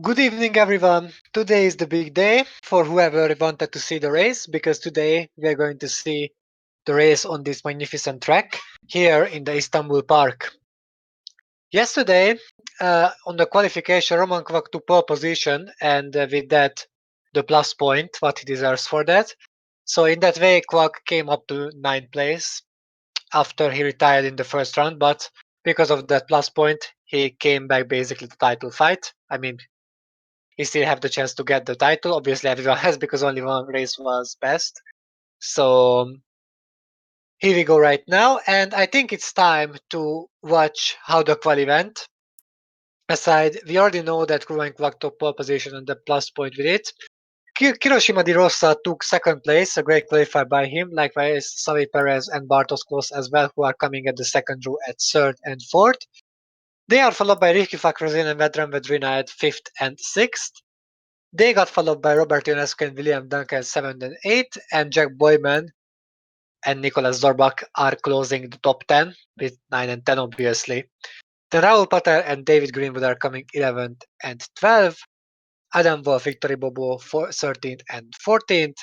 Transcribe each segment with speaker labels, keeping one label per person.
Speaker 1: Good evening, everyone. Today is the big day for whoever wanted to see the race because today we are going to see the race on this magnificent track here in the Istanbul Park. Yesterday, on the qualification, Roman Kvak took pole position, and with that, the plus point, what he deserves for that. So in that way, Kvak came up to 9th place after he retired in the first round, but because of that plus point, he came back basically to title fight. I mean, he still have the chance to get the title. Obviously, everyone has because only one race was best. So here we go right now, and I think it's time to watch how the quali went. Aside, we already know that Ruben Kvak took pole position and the plus point with it. Kiroshima Di Rossa took second place, a great qualifier by him. Likewise, Savi Perez and Bartos Klos as well, who are coming at the second row at third and fourth. They are followed by Ricky Fakrazin and Vedran Vedrina at fifth and sixth. They got followed by Robert Ionescu and William Duncan 7 and 8, and Jack Boyman and Nicholas Zorbach are closing the top 10 with 9 and 10, obviously. Then Raul Patel and David Greenwood are coming 11th and 12. Adam Wolf, Victory Bobo 13th and 14th.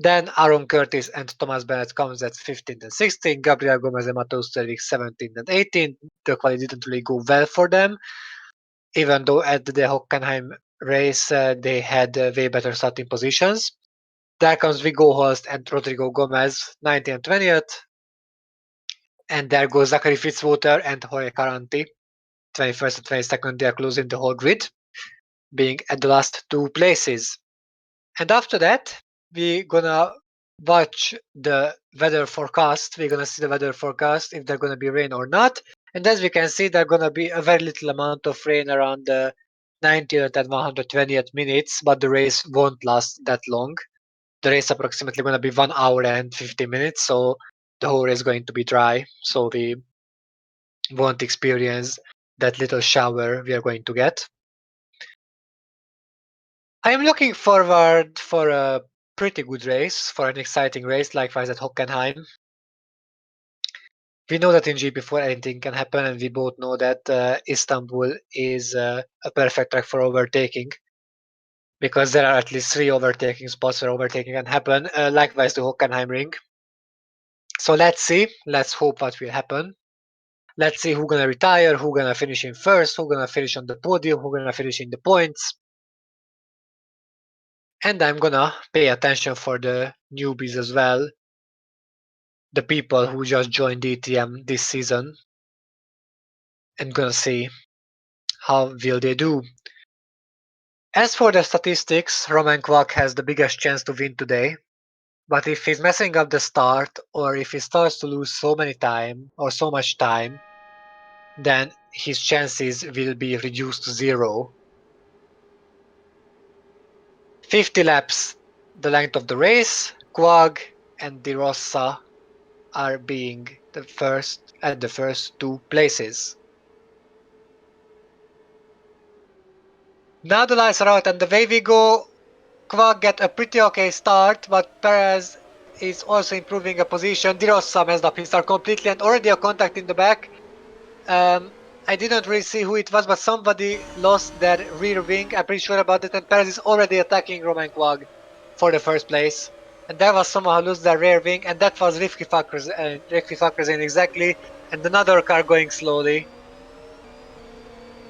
Speaker 1: Then Aaron Curtis and Thomas Bennett comes at 15th and 16th. Gabriel Gomez and Matheus Tervik 17th and 18th. The quality didn't really go well for them, even though at the Hockenheim race they had way better starting positions. There comes Vigo Holst and Rodrigo Gomez, 19th and 20th. And there goes Zachary Fitzwater and Jorge Caranti, 21st and 22nd. They are closing the whole grid, being at the last two places. And after that, we're gonna watch the weather forecast. We're gonna see the weather forecast, if there's gonna be rain or not. And as we can see, there's gonna be a very little amount of rain around the 90th and 120th minutes, but the race won't last that long. The race approximately going to be 1 hour and 50 minutes, so the whole race is going to be dry, so we won't experience that little shower we are going to get. I am looking forward for a pretty good race, for an exciting race, likewise at Hockenheim. We know that in GP4 anything can happen, and we both know that Istanbul is a perfect track for overtaking, because there are at least 3 overtaking spots where overtaking can happen, likewise the Hockenheim ring. So let's see, let's hope what will happen. Let's see who's gonna retire, who's gonna finish in first, who's gonna finish on the podium, who's gonna finish in the points. And I'm gonna pay attention for the newbies as well, the people who just joined DTM this season, and gonna see how will they do. As for the statistics, Roman Kvak has the biggest chance to win today, but if he's messing up the start, or if he starts to lose so much time, then his chances will be reduced to 0. 50 laps, the length of the race. Quag and Di Rossa are being the first at the first 2 places. Now the lights are out, and the way we go, Quag get a pretty okay start, but Perez is also improving a position. Di Rossa messed up his start completely, and already a contact in the back. I didn't really see who it was, but somebody lost their rear wing. I'm pretty sure about it, and Perez is already attacking Roman Quag for the first place. And there was someone who lost their rear wing, and that was Rifki Fakrazin exactly, and another car going slowly.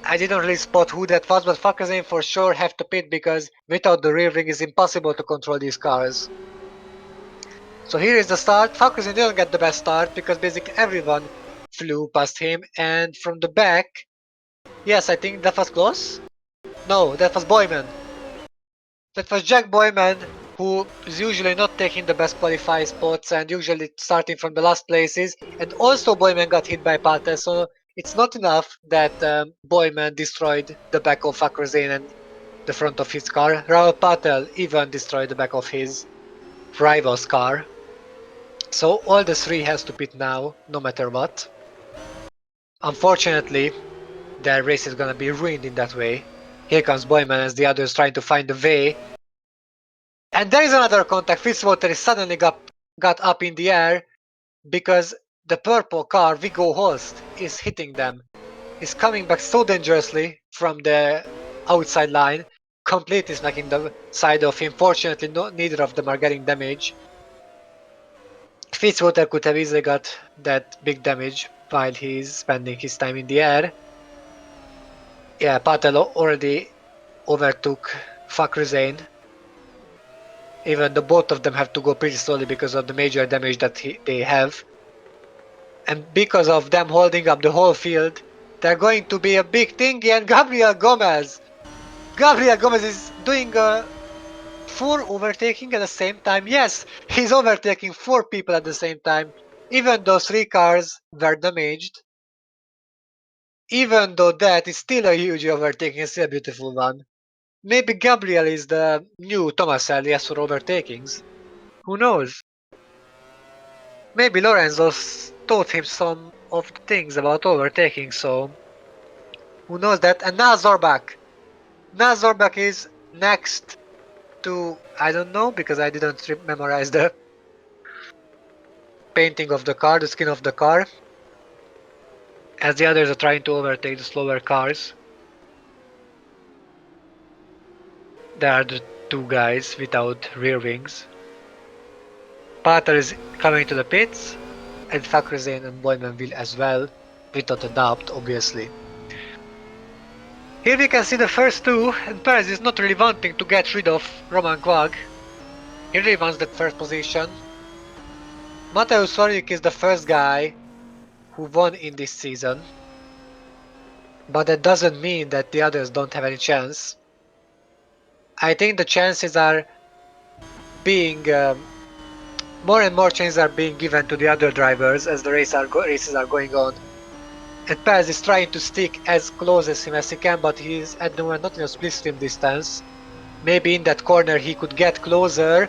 Speaker 1: I didn't really spot who that was, but Fakrazin for sure have to pit because without the rear wing it's impossible to control these cars. So here is the start. Fakrazin didn't get the best start because basically everyone flew past him, and from the back, yes, I think that was close. No, that was Boyman. That was Jack Boyman, who is usually not taking the best qualifying spots and usually starting from the last places. And also Boyman got hit by Patel, so it's not enough that Boyman destroyed the back of Fakrazin and the front of his car. Raul Patel even destroyed the back of his rival's car. So all the 3 has to pit now, no matter what. Unfortunately, their race is gonna be ruined in that way. Here comes Boyman as the others trying to find a way. And there is another contact. Fitzwater suddenly got up in the air because the purple car, Viggo Holst, is hitting them. He's coming back so dangerously from the outside line, completely smacking the side of him. Fortunately, neither of them are getting damage. Fitzwater could have easily got that big damage while he's spending his time in the air. Yeah, Patel already overtook Fakhrizadeh. Even though both of them have to go pretty slowly because of the major damage that they have. And because of them holding up the whole field, they're going to be a big thing. And Gabriel Gomez! Gabriel Gomez is doing a 4 overtaking at the same time. Yes, he's overtaking 4 people at the same time. Even though 3 cars were damaged. Even though that is still a huge overtaking, it's still a beautiful one. Maybe Gabriel is the new Thomas Elias for overtakings. Who knows? Maybe Lorenzo taught him some of the things about overtaking, so who knows that? And now Zorbach. Now Zorbach is next to, I don't know, because I didn't memorize the painting of the car, the skin of the car. As the others are trying to overtake the slower cars. There are the 2 guys without rear wings. Pater is coming to the pits, and Fakhrizadeh and Boyman will as well, without a doubt, obviously. Here we can see the first 2, and Perez is not really wanting to get rid of Roman Quag. He really wants that first position. Mateusz Warwick is the first guy who won in this season, but that doesn't mean that the others don't have any chance. I think the chances are being more and more chances are being given to the other drivers as the races are going on. And Perez is trying to stick as close as him as he can, but he's at the moment not in a split distance. Maybe in that corner he could get closer,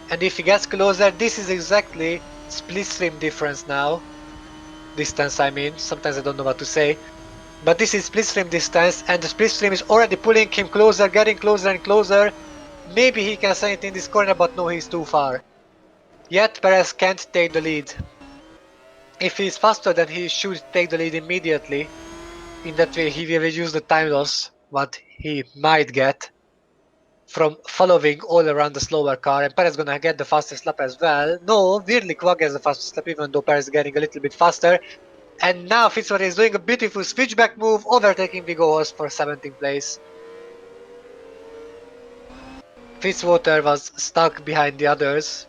Speaker 1: and if he gets closer, this is exactly split difference now. Distance, I mean. Sometimes I don't know what to say. But this is split distance, and the split is already pulling him closer, getting closer and closer. Maybe he can send it in this corner, but no, he's too far. Yet Perez can't take the lead. If he's faster, then he should take the lead immediately. In that way, he will reduce the time loss, what he might get from following all around the slower car, and Perez gonna get the fastest lap as well. No, weirdly Quag has the fastest lap, even though Perez is getting a little bit faster. And now Fitzwater is doing a beautiful switchback move, overtaking Vigo Horse for 17th place. Fitzwater was stuck behind the others,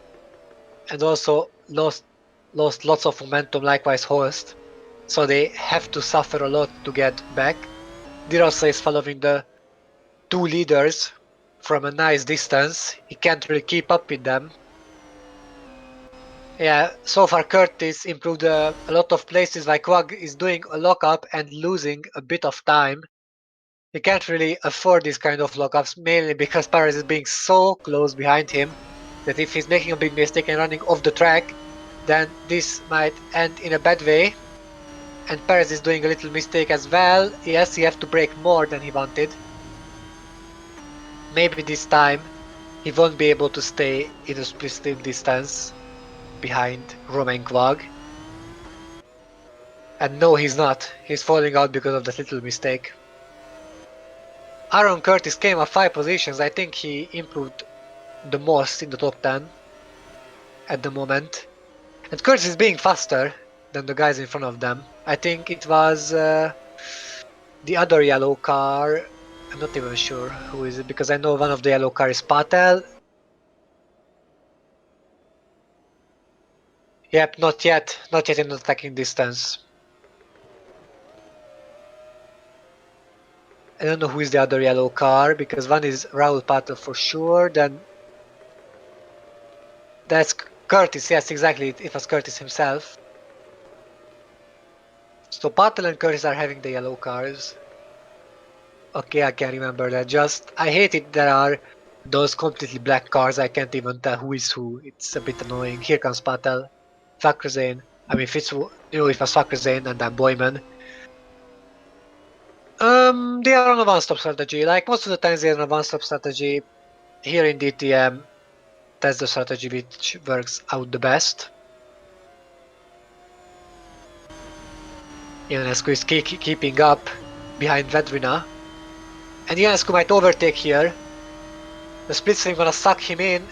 Speaker 1: and also lost lots of momentum, likewise Horst. So they have to suffer a lot to get back. De Rosa is following the 2 leaders from a nice distance. He can't really keep up with them. Yeah, so far Curtis improved a lot of places, while Quag is doing a lockup and losing a bit of time. He can't really afford these kind of lockups, mainly because Perez is being so close behind him that if he's making a big mistake and running off the track, then this might end in a bad way. And Perez is doing a little mistake as well. Yes, he has to brake more than he wanted. Maybe this time he won't be able to stay in a split distance behind Romain Quag. And no, he's not. He's falling out because of that little mistake. Aaron Curtis came up 5 positions. I think he improved the most in the top 10 at the moment. And Curtis is being faster than the guys in front of them. I think it was the other yellow car. I'm not even sure who is it, because I know one of the yellow cars is Patel. Yep, not yet. Not yet in attacking distance. I don't know who is the other yellow car, because one is Raul Patel for sure, then that's Curtis, yes, exactly, it was Curtis himself. So Patel and Curtis are having the yellow cars. Okay, I can remember that. Just, I hate it there are those completely black cars, I can't even tell who is who. It's a bit annoying. Here comes Patel. Fakhrizadeh. I mean, it was Fakhrizadeh and then Boyman. They are on a one-stop strategy. Like, most of the times they are on a one-stop strategy. Here in DTM, that's the strategy which works out the best. Ionescu is keeping up behind Vedrina. And Ionescu might overtake here. The Splitstream gonna suck him in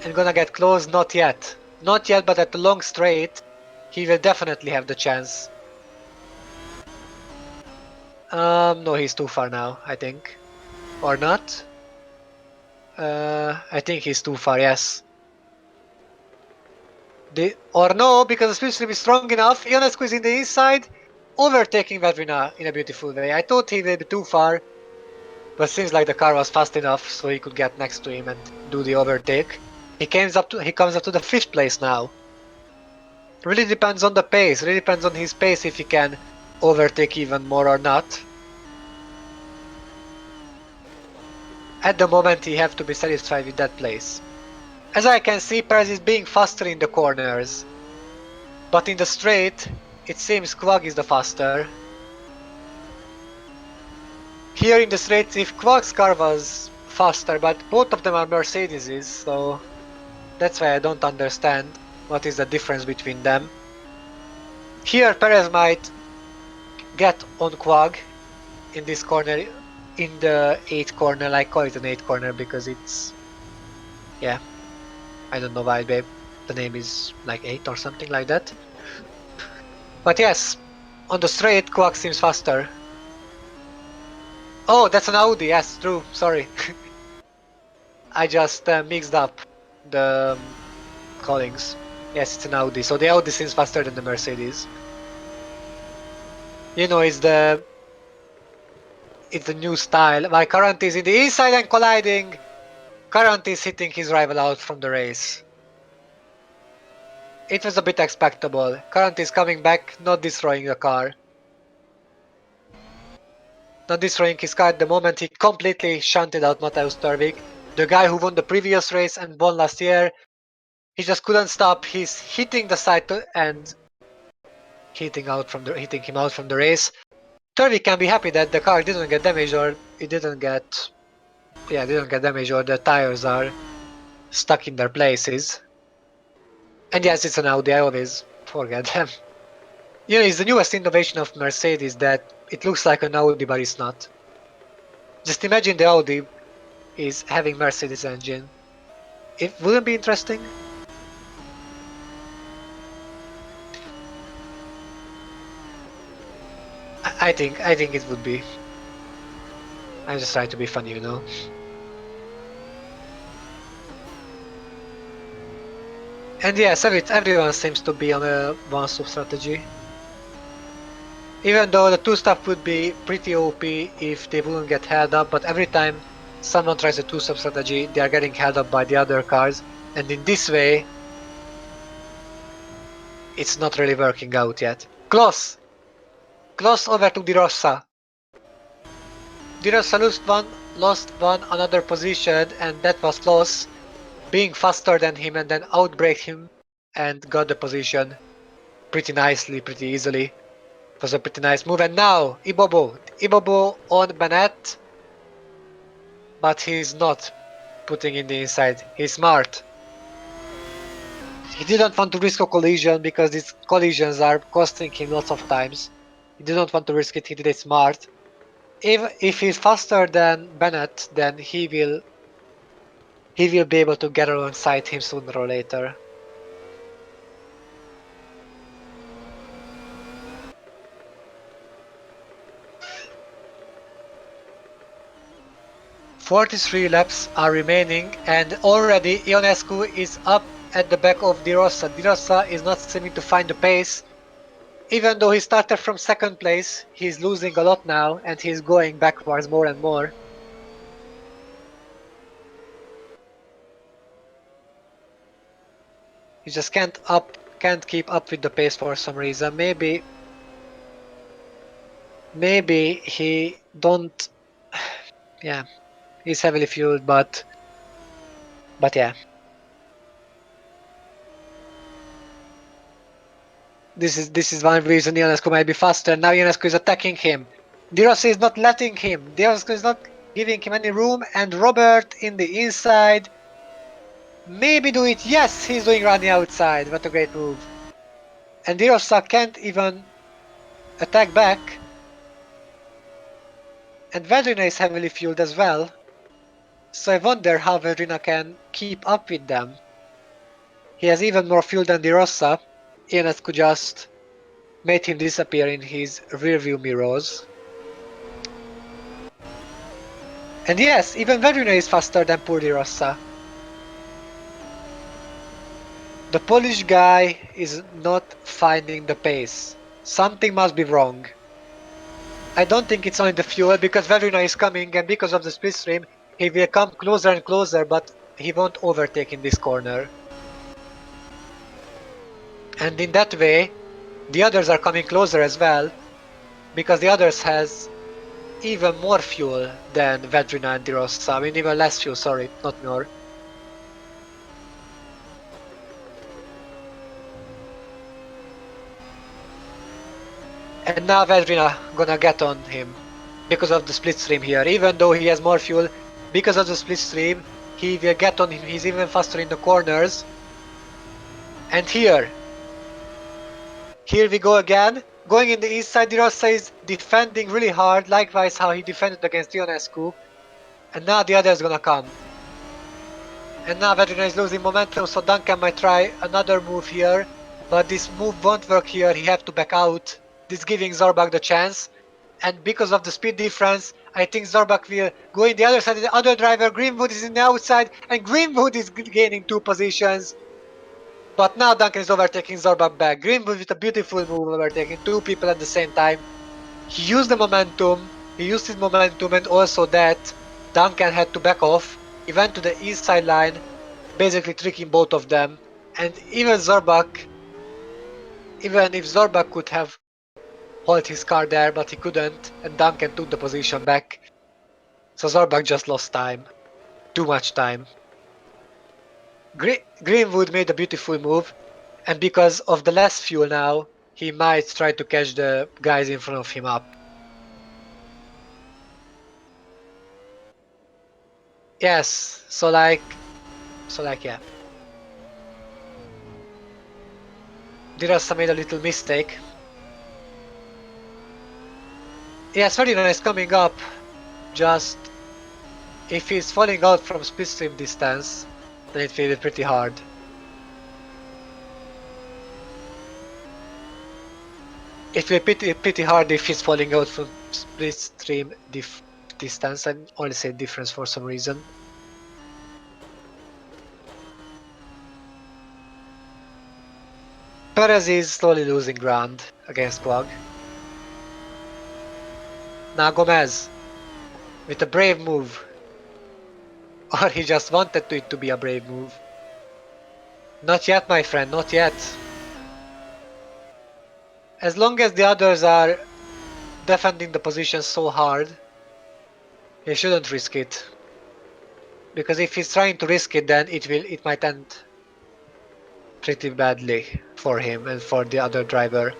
Speaker 1: and gonna get close. Not yet. Not yet, but at the long straight, he will definitely have the chance. No, he's too far now, I think. Or not? I think he's too far, yes. Or no, because the Splitstream is strong enough. Ionescu is in the inside, overtaking Vedrina in a beautiful way. I thought he would be too far, but seems like the car was fast enough so he could get next to him and do the overtake. He comes up to the 5th place now. Really depends on the pace, really depends on his pace if he can overtake even more or not. At the moment he have to be satisfied with that place. As I can see, Perez is being faster in the corners. But in the straight, it seems Quag is the faster. Here in the straight, if Quag's car was faster, but both of them are Mercedeses, so that's why I don't understand what is the difference between them. Here Perez might get on Quag in this corner, in the 8th corner. I call it an 8th corner because it's, yeah, I don't know why the name is like 8 or something like that. But yes, on the straight Quag seems faster. Oh, that's an Audi, yes, true, sorry. I just mixed up the callings. Yes, it's an Audi, so the Audi seems faster than the Mercedes. You know, it's the new style. My Current is in the inside and colliding. Current is hitting his rival out from the race. It was a bit expectable. Current is coming back, not destroying the car. Not destroying his car at the moment. He completely shunted out Mateusz Törvik, the guy who won the previous race and won last year. He just couldn't stop. He's hitting the side and hitting him out from the race. Törvik can be happy that the car didn't get damaged, or it didn't get damaged, or the tires are stuck in their places. And yes, it's an Audi, I always forget them. You know, it's the newest innovation of Mercedes that it looks like an Audi, but it's not. Just imagine the Audi is having Mercedes engine. It wouldn't be interesting? I think it would be. I just try to be funny, you know. And yes, everyone seems to be on a one-stop strategy. Even though the two-stop would be pretty OP if they wouldn't get held up, but every time someone tries a two-stop strategy, they are getting held up by the other cars, and in this way, it's not really working out yet. Close over to Di Rossa. Di Rossa lost one another position, and that was close, being faster than him and then outbraked him and got the position pretty nicely, pretty easily. It was a pretty nice move. And now Ibobo on Bennett, but he's not putting in the inside. He's smart. He didn't want to risk a collision because these collisions are costing him lots of times. He didn't want to risk it. He did it smart. If he's faster than Bennett, then he will be able to get alongside him sooner or later. "43 laps are remaining, and already Ionescu is up at the back of Di Rossa. Di Rossa is not seeming to find the pace. Even though he started from 2nd place, he's losing a lot now, and he's going backwards more and more. He just can't keep up with the pace for some reason. Maybe he don't. Yeah, he's heavily fueled, but yeah. This is one reason Ionescu might be faster. Now Ionescu is attacking him. Di Rossi is not letting him. Di Rossi is not giving him any room, and Robert in the inside. Maybe do it. Yes, he's doing running outside. What a great move. And Di Rossi can't even attack back. And Vedrina is heavily fueled as well. So I wonder how Vedrina can keep up with them. He has even more fuel than De Rossa. Ineos could just make him disappear in his rearview mirrors. And yes, even Vedrina is faster than poor De Rossa. The Polish guy is not finding the pace. Something must be wrong. I don't think it's only the fuel, because Vedrina is coming, and because of the slipstream, he will come closer and closer, but he won't overtake in this corner. And in that way, the others are coming closer as well, because the others has even more fuel than Vedrina and De Rossa. I mean, even less fuel, sorry, not more. And now Vedrina gonna get on him because of the slipstream here. Even though he has more fuel, because of the slipstream, he will get on him. He's even faster in the corners. And here we go again. Going in the east side, De Rossa is defending really hard, likewise how he defended against Ionescu. And now the other is gonna come. And now Vedrina is losing momentum, so Duncan might try another move here. But this move won't work here, he have to back out. This giving Zorbach the chance. And because of the speed difference, I think Zorbach will go in the other side. The other driver, Greenwood, is in the outside, and Greenwood is gaining 2 positions. But now Duncan is overtaking Zorbach back. Greenwood with a beautiful move, overtaking 2 people at the same time. He used the momentum, he used his momentum, and also that Duncan had to back off. He went to the east side line, basically tricking both of them. And even Zorbach, even if Zorbach could have hold his car there, but he couldn't, and Duncan took the position back. So Zorbach just lost time. Too much time. Greenwood made a beautiful move, and because of the less fuel now, he might try to catch the guys in front of him up. Yes, so yeah. De Rossa made a little mistake. Yes, Ferdinand is coming up. Just if he's falling out from slipstream distance, then it will be pretty hard. It will be pretty hard if he's falling out from slipstream distance. I only say difference for some reason. Perez is slowly losing ground against Pog. Now Gomez with a brave move. Or he just wanted it to be a brave move. Not yet, my friend, not yet. As long as the others are defending the position so hard, he shouldn't risk it. Because if he's trying to risk it, then it might end pretty badly for him and for the other driver.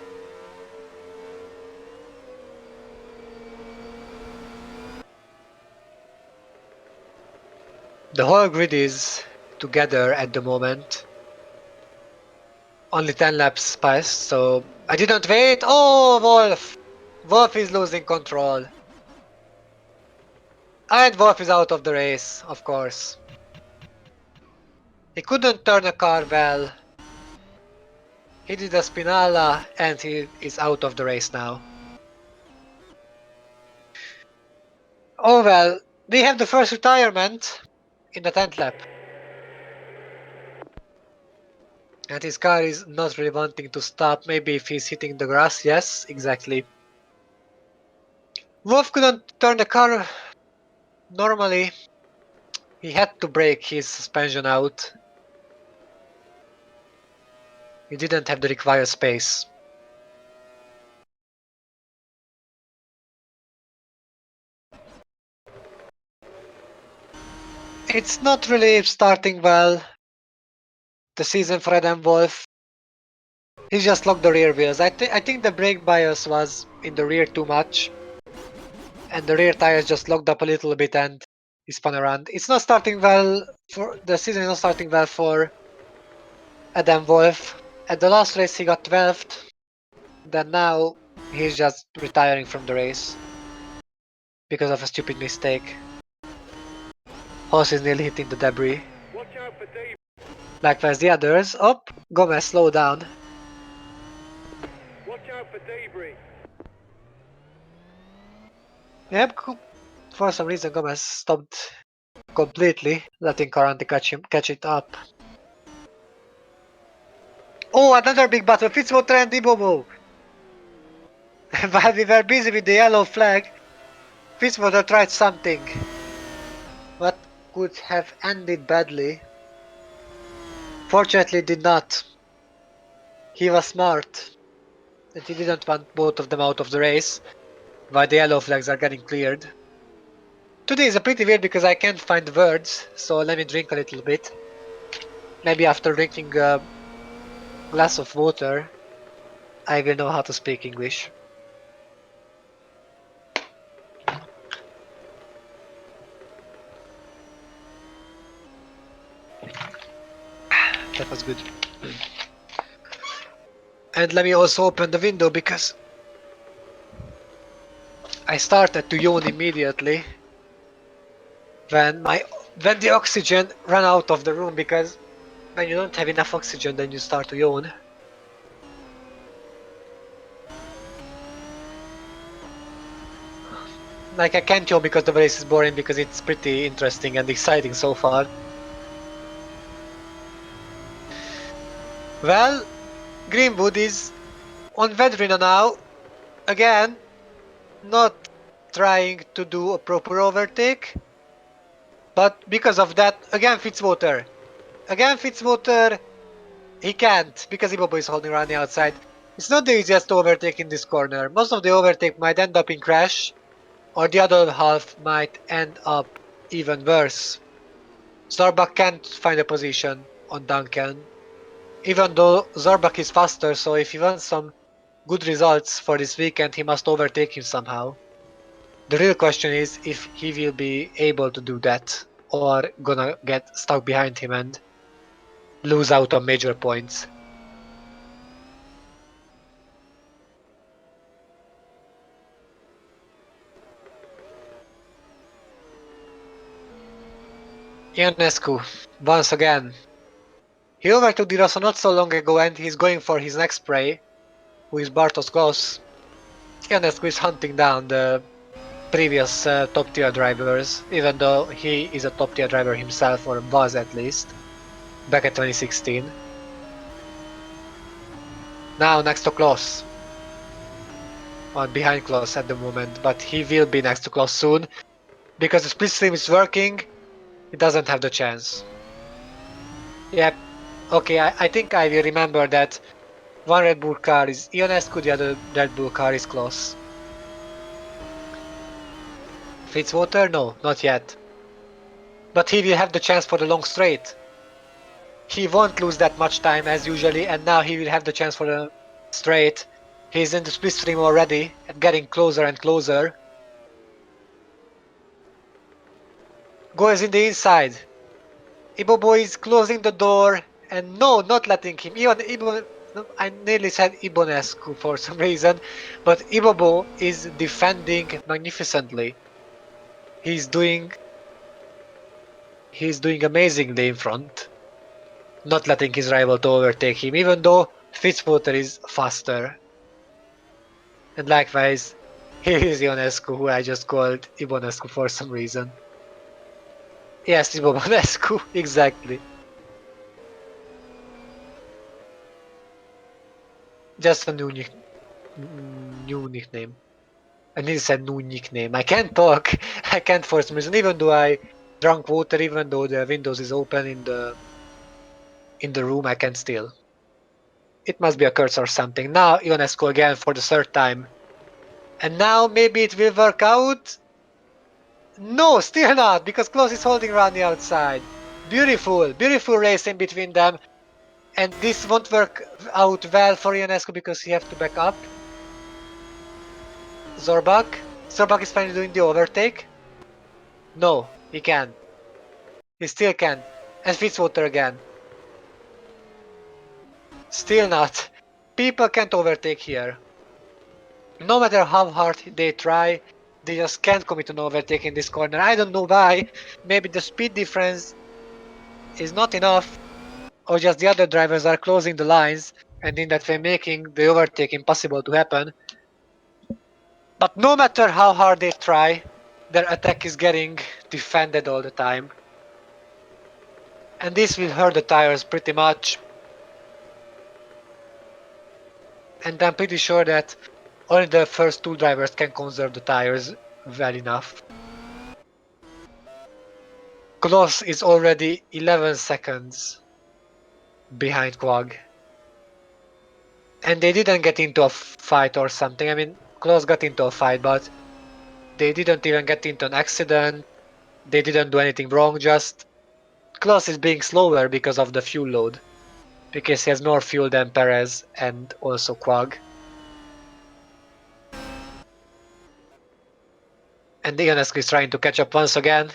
Speaker 1: The whole grid is together at the moment. Only 10 laps passed, so I didn't wait. Oh, Wolf! Wolf is losing control. And Wolf is out of the race, of course. He couldn't turn a car well. He did a Spinala and he is out of the race now. Oh well, we have the first retirement in the 10th lap. And his car is not really wanting to stop. Maybe if he's hitting the grass, yes, exactly. Wolf couldn't turn the car normally. He had to break his suspension out. He didn't have the required space. It's not really starting well, the season for Adam Wolf. He just locked the rear wheels. I think the brake bias was in the rear too much. And the rear tires just locked up a little bit and he spun around. It's not starting well for the season is not starting well for Adam Wolf. At the last race he got 12th. Then now he's just retiring from the race. because of a stupid mistake. Horse is nearly hitting the debris. Likewise the others. Oh, Gomez, slow down.
Speaker 2: Watch out for debris.
Speaker 1: Yep, for some reason Gomez stopped completely, letting Carante catch it up. Oh, another big battle, Fitzwater and Ibobo! While we were busy with the yellow flag, Fitzwater tried something. What could have ended badly. Fortunately did not. He was smart, and he didn't want both of them out of the race, while the yellow flags are getting cleared. Today is a pretty weird because I can't find words, so let me drink a little bit. Maybe after drinking a glass of water, I will know how to speak English. That was good. And let me also open the window because I started to yawn immediately when the oxygen ran out of the room, because when you don't have enough oxygen then you start to yawn. Like, I can't yawn because the race is boring, because it's pretty interesting and exciting so far. Well, Greenwood is on Vedrina now, again, not trying to do a proper overtake, but because of that, again Fitzwater. Again Fitzwater, he can't, because Ibobo is holding around the outside. It's not the easiest to overtake in this corner. Most of the overtake might end up in crash, or the other half might end up even worse. Zarbak can't find a position on Duncan, even though Zarbak is faster, so if he wants some good results for this weekend, he must overtake him somehow. The real question is if he will be able to do that, or gonna get stuck behind him and lose out on major points. Ionescu, once again. He overtook Di Rosso not so long ago and he's going for his next prey, who is Bartos Goss. Ionescu is hunting down the previous top tier drivers, even though he is a top tier driver himself, or was at least, back at 2016. Now next to Klaus. On behind Klaus at the moment, but he will be next to Klaus soon, because the split stream is working. He doesn't have the chance. Yep. Okay, I think I will remember that one Red Bull car is Ionescu, the other Red Bull car is Klaus. Fitzwater? No, not yet. But he will have the chance for the long straight. He won't lose that much time as usually, and now he will have the chance for the straight. He's in the split stream already and getting closer and closer. Goes in the inside. Ibobo is closing the door, and no, not letting him. I nearly said Ibonescu for some reason, but Ibobo is defending magnificently. He's doing amazingly in front, not letting his rival to overtake him, even though Fitzwater is faster. And likewise, here is Ionescu, who I just called Ibonescu for some reason. Yes, Ibonescu, exactly. Just a new nickname. I nearly said new nickname. I can't talk. I can't for some reason, even though I drank water, even though the windows is open in the room, I can still. It must be a curse or something. Now Ionescu again for the third time. And now maybe it will work out. No, still not, because Klaus is holding around the outside. Beautiful, beautiful race in between them. And this won't work out well for Ionescu because he have to back up. Zorbak. Zorbak is finally doing the overtake. No, he can't. He still can't. And Fitzwater again. Still not. People can't overtake here. No matter how hard they try, They just can't commit on overtaking this corner. I don't know why. Maybe the speed difference is not enough, or just the other drivers are closing the lines and in that way making the overtaking possible to happen. But no matter how hard they try, their attack is getting defended all the time. And this will hurt the tires pretty much. And I'm pretty sure that only the first two drivers can conserve the tires well enough. Kloss is already 11 seconds behind Quag. And they didn't get into a fight or something. I mean, Kloss got into a fight, but they didn't even get into an accident. They didn't do anything wrong, just Kloss is being slower because of the fuel load. Because he has more fuel than Perez and also Quag. And Ionescu is trying to catch up once again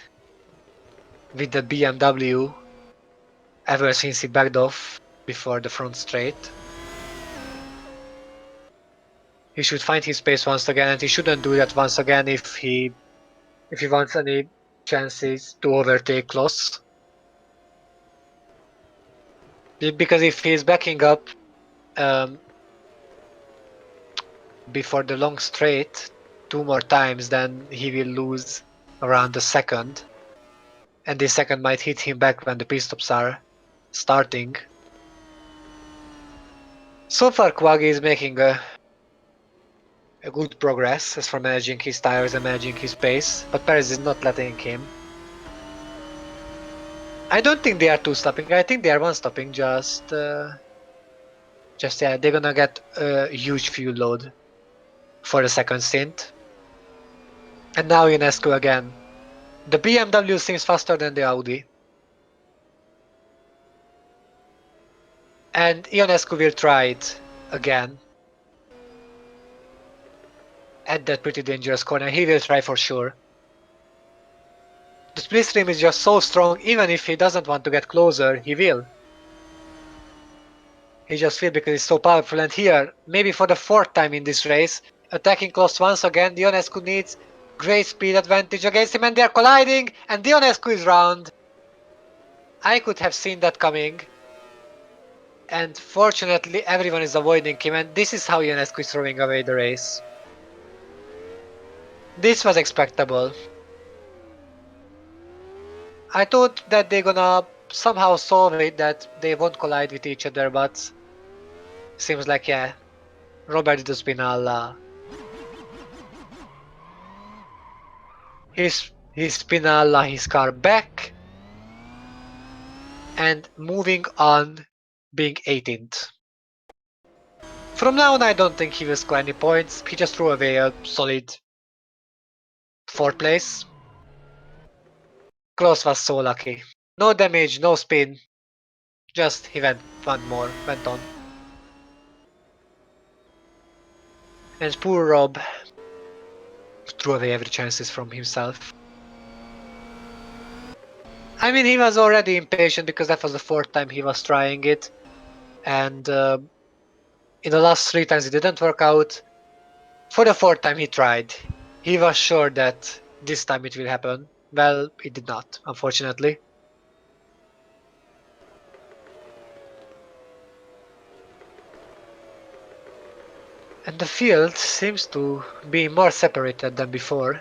Speaker 1: with the BMW ever since he backed off before the front straight. He should find his pace once again, and he shouldn't do that once again if he wants any chances to overtake Kloss. Because if he's backing up before the long straight 2 more times, then he will lose around a second. And this second might hit him back when the pit stops are starting. So far Quaggy is making a good progress as for managing his tires and managing his pace, but Perez is not letting him. I don't think they are two stopping, I think they are one stopping, just yeah, they're gonna get a huge fuel load for the second stint. And now Ionescu again. The BMW seems faster than the Audi. And Ionescu will try it again. At that pretty dangerous corner, he will try for sure. The slipstream is just so strong, even if he doesn't want to get closer, he will. He just will because it's so powerful, and here, maybe for the 4th time in this race, attacking Kloss once again, Ionescu needs great speed advantage against him, and they're colliding, and Ionescu is round. I could have seen that coming. And fortunately everyone is avoiding him, and this is how Ionescu is throwing away the race. This was expectable. I thought that they're gonna somehow solve it, that they won't collide with each other, but seems like, yeah, Robert the Spinalla. He's Spinalla his car back and moving on, being 18th. From now on I don't think he will score any points, he just threw away a solid 4th place. Kloss was so lucky. No damage, no spin. Just he went on. And poor Rob threw away every chances from himself. I mean, he was already impatient because that was the 4th time he was trying it. And in the last 3 times it didn't work out. For the 4th time he tried. He was sure that this time it will happen. Well, it did not, unfortunately. And the field seems to be more separated than before.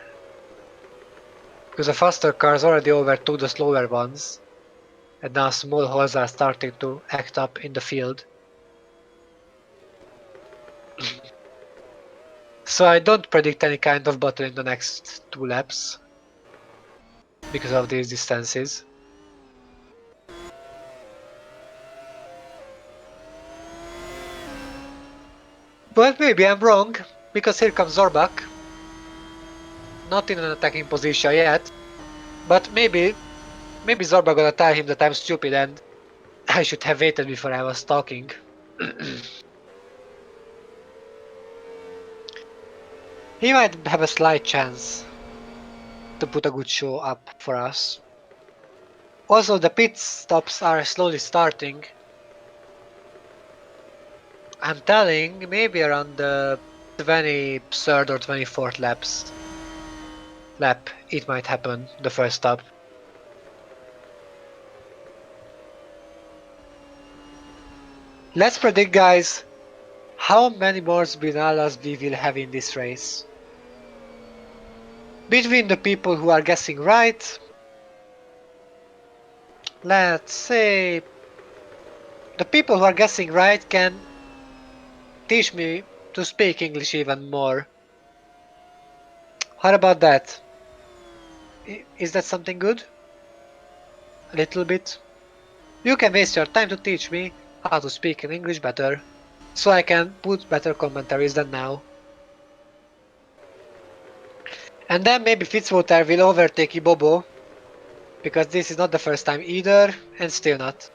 Speaker 1: Because the faster cars already overtook the slower ones. And now small holes are starting to act up in the field. So I don't predict any kind of battle in the next 2 laps. Because of these distances. But maybe I'm wrong, because here comes Zorbak. Not in an attacking position yet, but maybe Zorbak gonna tell him that I'm stupid and I should have waited before I was talking. He might have a slight chance to put a good show up for us. Also, the pit stops are slowly starting. I'm telling, maybe around the 23rd or 24th laps. lap it might happen, the first stop. Let's predict, guys, how many more Spinalas we will have in this race. Between the people who are guessing right, let's say the people who are guessing right can teach me to speak English even more. How about that? Is that something good? A little bit? You can waste your time to teach me how to speak in English better, so I can put better commentaries than now. And then maybe Fitzwater will overtake Ibobo, because this is not the first time either, and still not.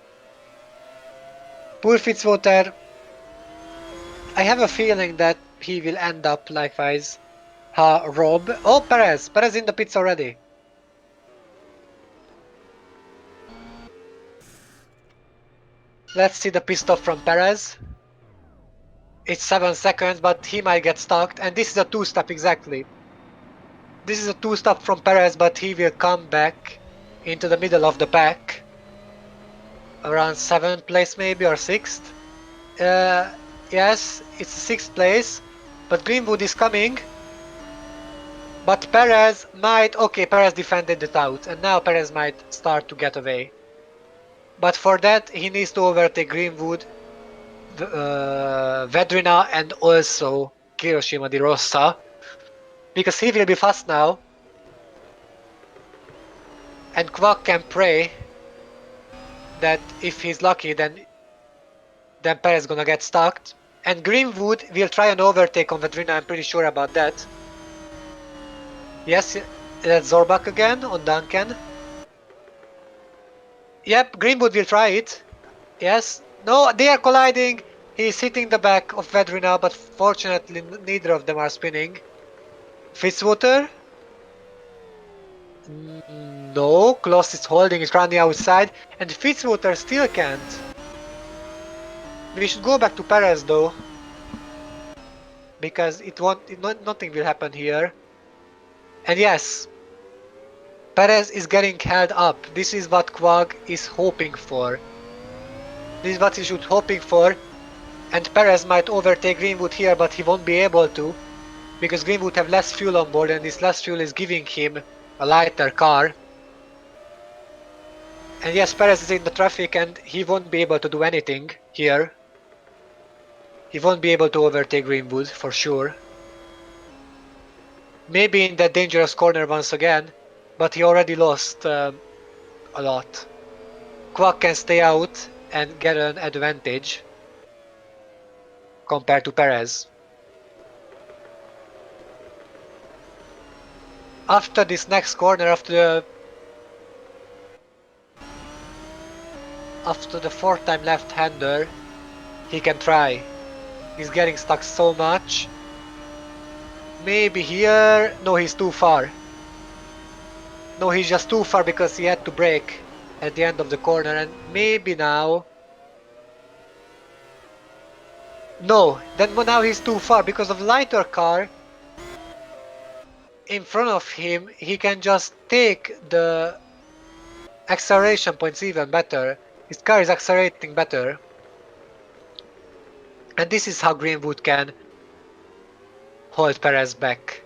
Speaker 1: Poor Fitzwater, I have a feeling that he will end up likewise. Rob. Oh, Perez! Perez in the pits already. Let's see the pit stop from Perez. It's 7 seconds, but he might get stuck, and this is a two-stop exactly. This is a two-stop from Perez, but he will come back into the middle of the pack. Around 7th place maybe, or 6th. Yes, it's 6th place, but Greenwood is coming. But Perez might... Okay, Perez defended it out, and now Perez might start to get away. But for that, he needs to overtake Greenwood, Vedrina, and also Hiroshima Di Rossa, because he will be fast now. And Quack can pray that if he's lucky, then Perez gonna get stuck. And Greenwood will try an overtake on Vedrina, I'm pretty sure about that. Yes, that's Zorbak again on Duncan. Yep, Greenwood will try it. Yes. No, they are colliding. He's hitting the back of Vedrina, but fortunately neither of them are spinning. Fitzwater? No, Kloss is holding it around the outside, and Fitzwater still can't. We should go back to Perez though, because nothing will happen here. And yes, Perez is getting held up. This is what Quag is hoping for. This is what he should hoping for. And Perez might overtake Greenwood here, but he won't be able to, because Greenwood have less fuel on board, and this less fuel is giving him a lighter car. And yes, Perez is in the traffic, and he won't be able to do anything here. He won't be able to overtake Greenwood, for sure. Maybe in that dangerous corner once again, but he already lost a lot. Quack can stay out and get an advantage compared to Perez. After this next corner, after the fourth time left-hander, he can try. He's getting stuck so much. Maybe here... No, he's too far. No, he's just too far because he had to brake at the end of the corner, and maybe now... No, then now he's too far because of lighter car in front of him. He can just take the acceleration points even better. His car is accelerating better. And this is how Greenwood can hold Perez back.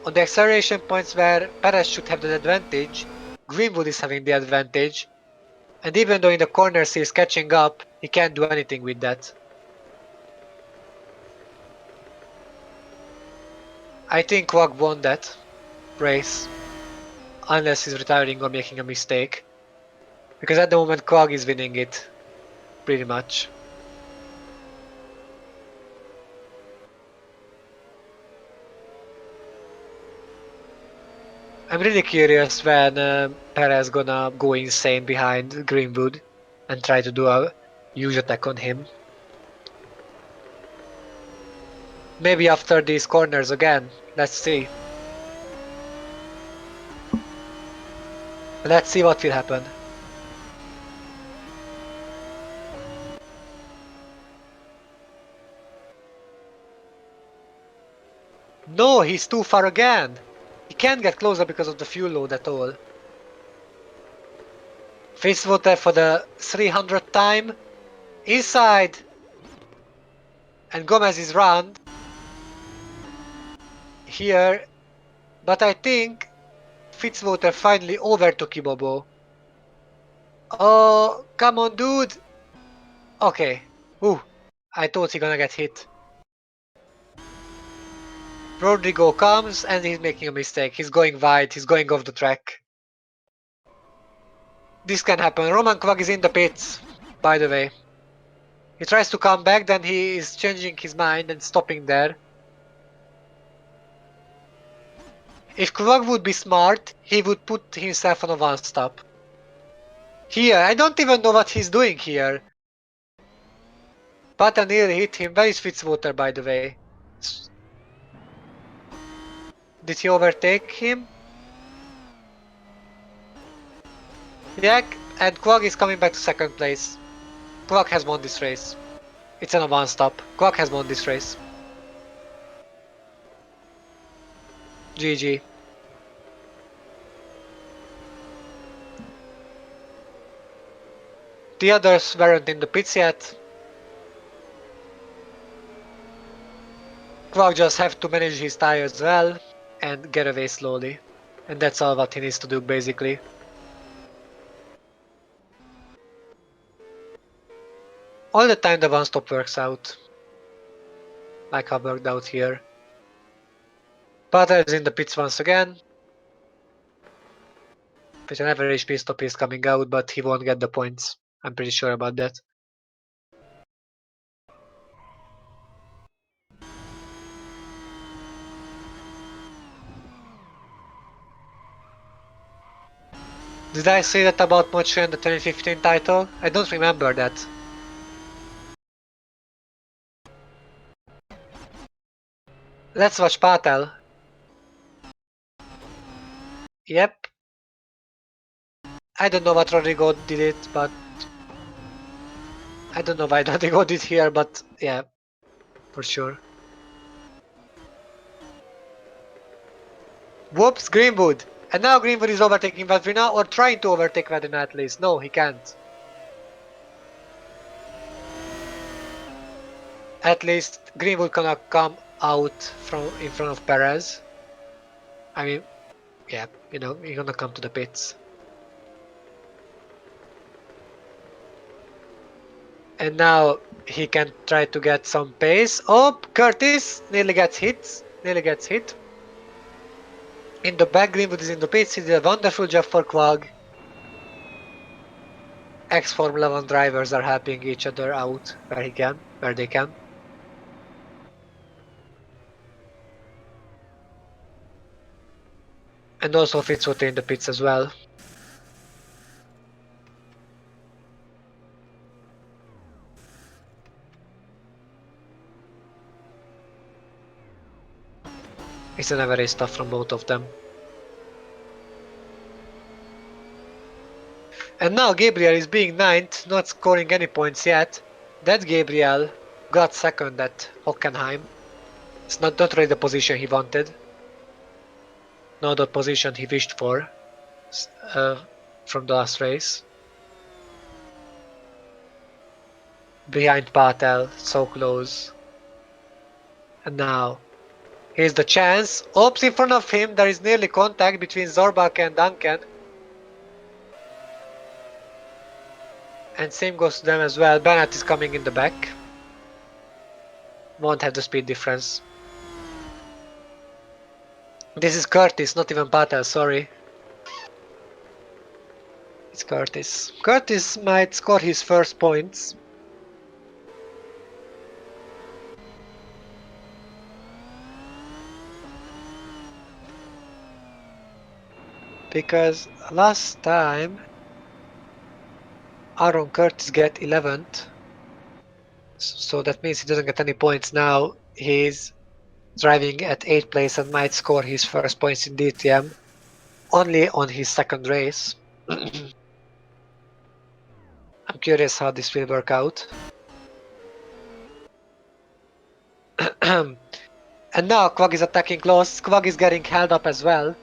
Speaker 1: On the acceleration points where Perez should have the advantage, Greenwood is having the advantage. And even though in the corners he's catching up, he can't do anything with that. I think Quag won that race. Unless he's retiring or making a mistake. Because at the moment Quag is winning it. Pretty much. I'm really curious when Perez gonna go insane behind Greenwood and try to do a huge attack on him. Maybe after these corners again. Let's see. Let's see what will happen. No, he's too far again. can't get closer because of the fuel load at all. Fitzwater for the 300th time. Inside. And Gomez is round. Here. But I think Fitzwater finally overtook Ibobo. Oh, come on, dude. Okay. Ooh, I thought he gonna get hit. Rodrigo comes and he's making a mistake. He's going wide. He's going off the track. This can happen. Roman Kvag is in the pits, by the way. He tries to come back, then he is changing his mind and stopping there. If Kvag would be smart, he would put himself on a one-stop. Here, I don't even know what he's doing here. But I nearly hit him. Where is Fitzwater, by the way? Did he overtake him? Yeah, and Kvag is coming back to second place. Kvag has won this race. It's on a one-stop. Kvag has won this race. GG. The others weren't in the pits yet. Kvag just have to manage his tires well and get away slowly. And that's all what he needs to do basically. All the time the one stop works out. Like how worked out here. Patel is in the pits once again. With an average pit stop is coming out, but he won't get the points. I'm pretty sure about that. Did I say that about Mocho and the 2015 title? I don't remember that. Let's watch Patel. Yep. I don't know what Rodrigo did it, but... I don't know why Rodrigo did here, but yeah. For sure. Whoops, Greenwood! And now Greenwood is overtaking Vedrina, or trying to overtake Vedrina at least. No, he can't. At least Greenwood cannot come out from in front of Perez. I mean, yeah, you know, he's gonna come to the pits. And now he can try to get some pace. Oh, Curtis nearly gets hit. Nearly gets hit. In the back, Greenwood is in the pits. He did a wonderful job for Kvag. Ex-Formula 1 drivers are helping each other out where they can. And also Fitzwater in the pits as well. It's an average stuff from both of them. And now Gabriel is being 9th, not scoring any points yet. That Gabriel got 2nd at Hockenheim. It's not really the position he wanted. Not the position he wished for from the last race. Behind Patel, so close. And now, here's the chance. Oops, in front of him, there is nearly contact between Zorbach and Duncan. And same goes to them as well. Bennett is coming in the back. Won't have the speed difference. This is Curtis, not even Patel, sorry. It's Curtis. Curtis might score his first points. Because last time Aaron Curtis get 11th. So that means he doesn't get any points now. He's driving at 8th place and might score his first points in DTM only on his second race. I'm curious how this will work out. And now Kvag is attacking close. Kvag is getting held up as well.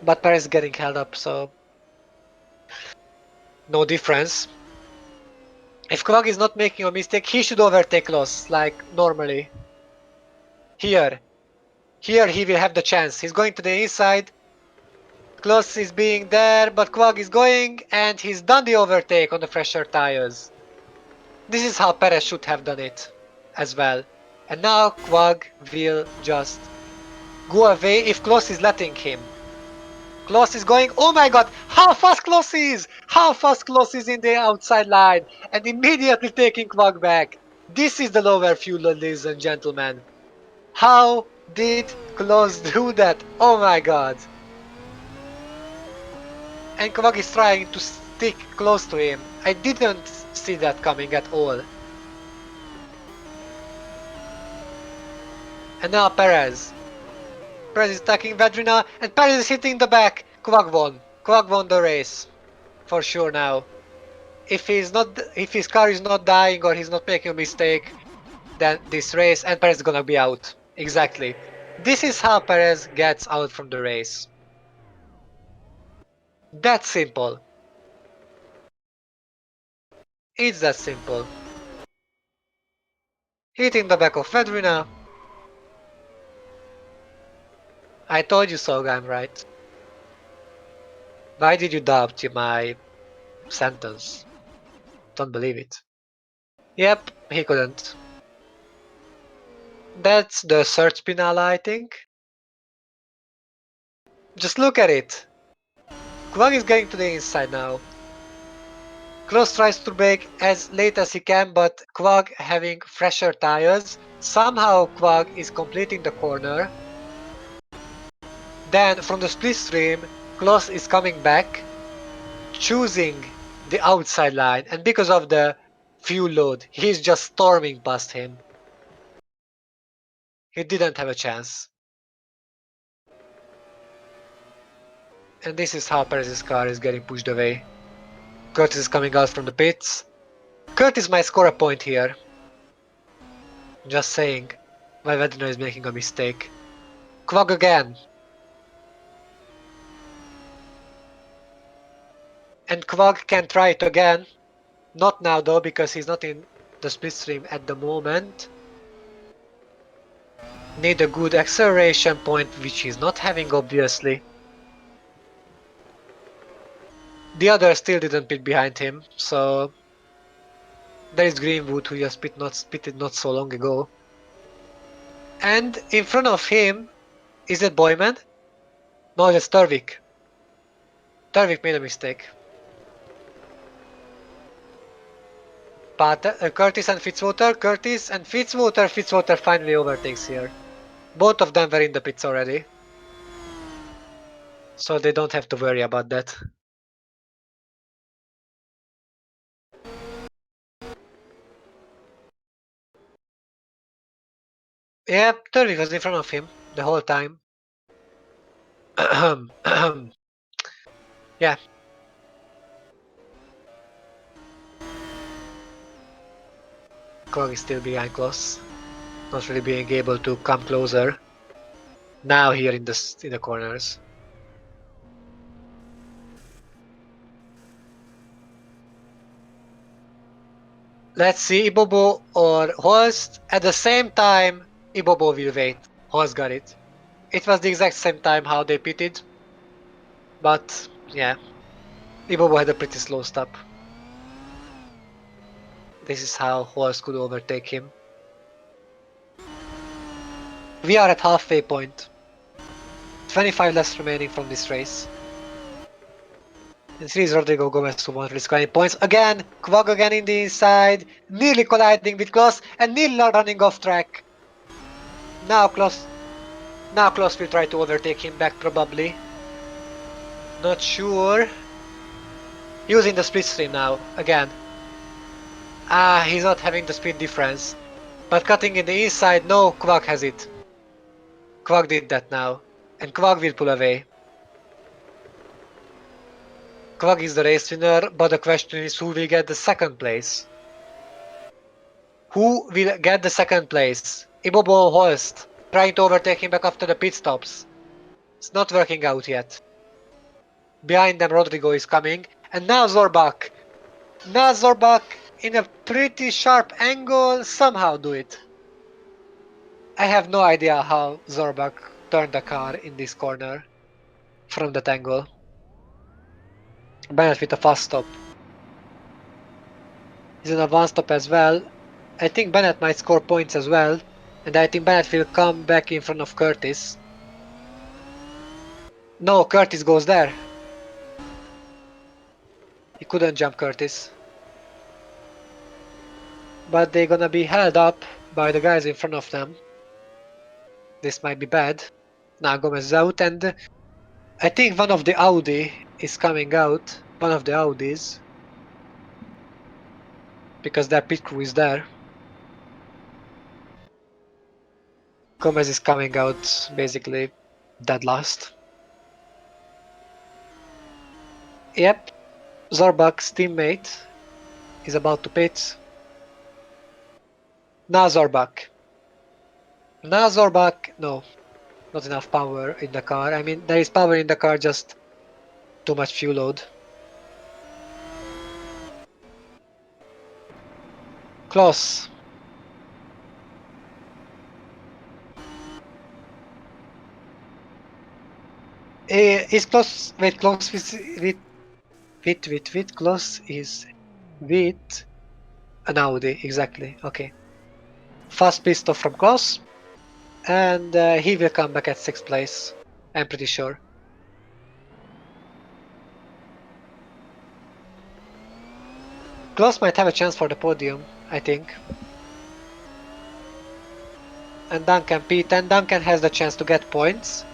Speaker 1: But Perez is getting held up, so no difference. If Kvag is not making a mistake, he should overtake Kloss, like normally. Here. Here he will have the chance. He's going to the inside. Kloss is being there, but Kvag is going, and he's done the overtake on the fresher tires. This is how Perez should have done it as well. And now Kvag will just go away if Kloss is letting him. Kloss is going, oh my god, how fast Kloss is! How fast Kloss is in the outside line, and immediately taking Kvag back. This is the lower fuel, ladies and gentlemen. How did Kloss do that? Oh my god. And Kvag is trying to stick close to him. I didn't see that coming at all. And now Perez. Perez is attacking Vedrina, and Perez is hitting the back. Kvag won. Kvag won the race. For sure now. If his car is not dying or he's not making a mistake, then this race, and Perez is gonna be out. Exactly. This is how Perez gets out from the race. That's simple. It's that simple. Hitting the back of Vedrina. I told you so, I'm right. Why did you doubt my sentence? Don't believe it. Yep, he couldn't. That's the third spinala, I think. Just look at it. Kvag is getting to the inside now. Kloss tries to brake as late as he can, but Kvag having fresher tires. Somehow Kvag is completing the corner. Then from the split stream, Kloss is coming back, choosing the outside line, and because of the fuel load, he's just storming past him. He didn't have a chance. And this is how Perez's car is getting pushed away. Curtis is coming out from the pits. Curtis might score a point here. Just saying. While Vedrina is making a mistake. Kvag again. And Kvag can try it again. Not now though, because he's not in the split stream at the moment. Need a good acceleration point, which he's not having obviously. The others still didn't pit behind him, so there is Greenwood who just pitted not so long ago. And in front of him, is it Boyman? No, that's Turvik. Turvik made a mistake. Curtis and Fitzwater, Curtis and Fitzwater. Fitzwater finally overtakes here. Both of them were in the pits already, so they don't have to worry about that. Yeah, Turvik was in front of him the whole time. Yeah. Kvag is still behind Kloss. Not really being able to come closer. Now here in the corners. Let's see, Ibobo or Holst. At the same time, Ibobo will wait. Holst got it. It was the exact same time how they pitted. But, yeah. Ibobo had a pretty slow stop. This is how Holst could overtake him. We are at halfway point. 25 laps remaining from this race. And it is Rodrigo Gomez who won't risk any points. Again, Kvag again in the inside, nearly colliding with Kloss and nearly running off track. Now Kloss will try to overtake him back probably. Not sure. Using the split stream now, again. He's not having the speed difference. But cutting in the inside, no, Kvag has it. Kvag did that now. And Kvag will pull away. Kvag is the race winner, but the question is who will get the second place? Who will get the second place? Ibobo or Holst? Trying to overtake him back after the pit stops. It's not working out yet. Behind them, Rodrigo is coming. And now Zorbak. Now Zorbak, in a pretty sharp angle, somehow do it. I have no idea how Zorbak turned the car in this corner from that angle. Bennett with a fast stop. He's in a one stop as well. I think Bennett might score points as well. And I think Bennett will come back in front of Curtis. No, Curtis goes there. He couldn't jump Curtis. But they're gonna be held up by the guys in front of them. This might be bad. Now Gomez is out, and I think one of the Audi is coming out. One of the Audis. Because their pit crew is there. Gomez is coming out basically dead last. Yep, Zorbak's teammate is about to pit. Now Zorbak. Now Zorbak, no, not enough power in the car. I mean, there is power in the car, just too much fuel load. Close. Is close. Wait, close with close is with an Audi, exactly. Okay. Fast pit stop from close, and he will come back at 6th place. I'm pretty sure. Close might have a chance for the podium, I think. And Duncan Pete, and Duncan has the chance to get points.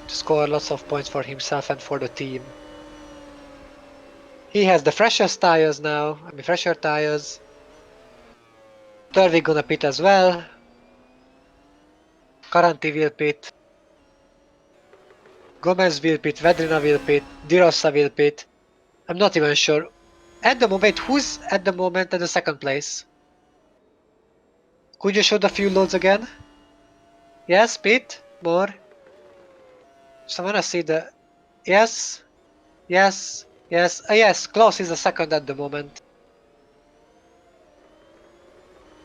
Speaker 1: To score lots of points for himself and for the team. He has the freshest tires now, fresher tires. Turvik gonna pit as well. Karanti will pit. Gomez will pit, Vedrina will pit, Di Rossa will pit. I'm not even sure. At the moment, who's at the moment at the 2nd place? Could you show the fuel loads again? Yes, pit, more. So I wanna see the... Yes, yes, yes, yes, Klaus is the 2nd at the moment.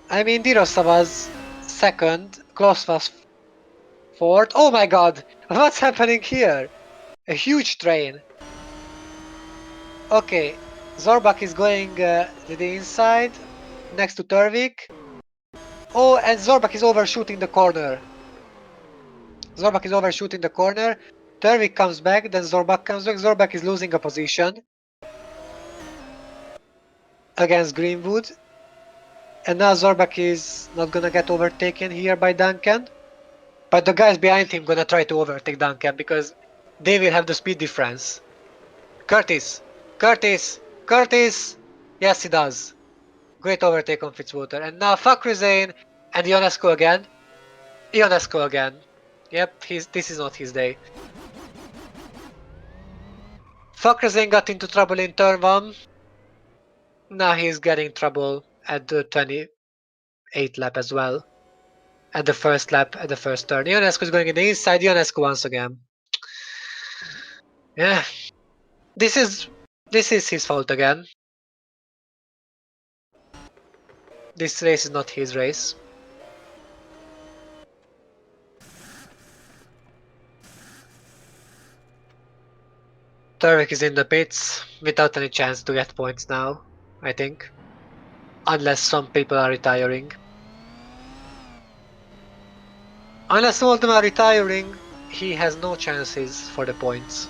Speaker 1: I mean, Di Rossa was 2nd, Klaus was 4th. Oh my god, what's happening here? A huge train. Okay, Zorbak is going to the inside, next to Turvik. Oh, and Zorbak is overshooting the corner. Zorbak is overshooting the corner. Turvik comes back, then Zorbak comes back. Zorbak is losing a position against Greenwood. And now Zorbak is not gonna get overtaken here by Duncan. But the guys behind him gonna try to overtake Duncan because they will have the speed difference. Curtis! Curtis! Curtis! Yes, he does. Great overtake on Fitzwater. And now Fakhri Zain and Ionescu again. Ionescu again. Yep, this is not his day. Fakhri Zain got into trouble in turn 1. Now he's getting trouble at the 28th lap as well. At the first lap, at the first turn. Ionescu is going in the inside. Ionescu once again. Yeah. This is his fault again. This race is not his race. Turek is in the pits without any chance to get points now, I think. Unless some people are retiring. Unless all of them are retiring, he has no chances for the points.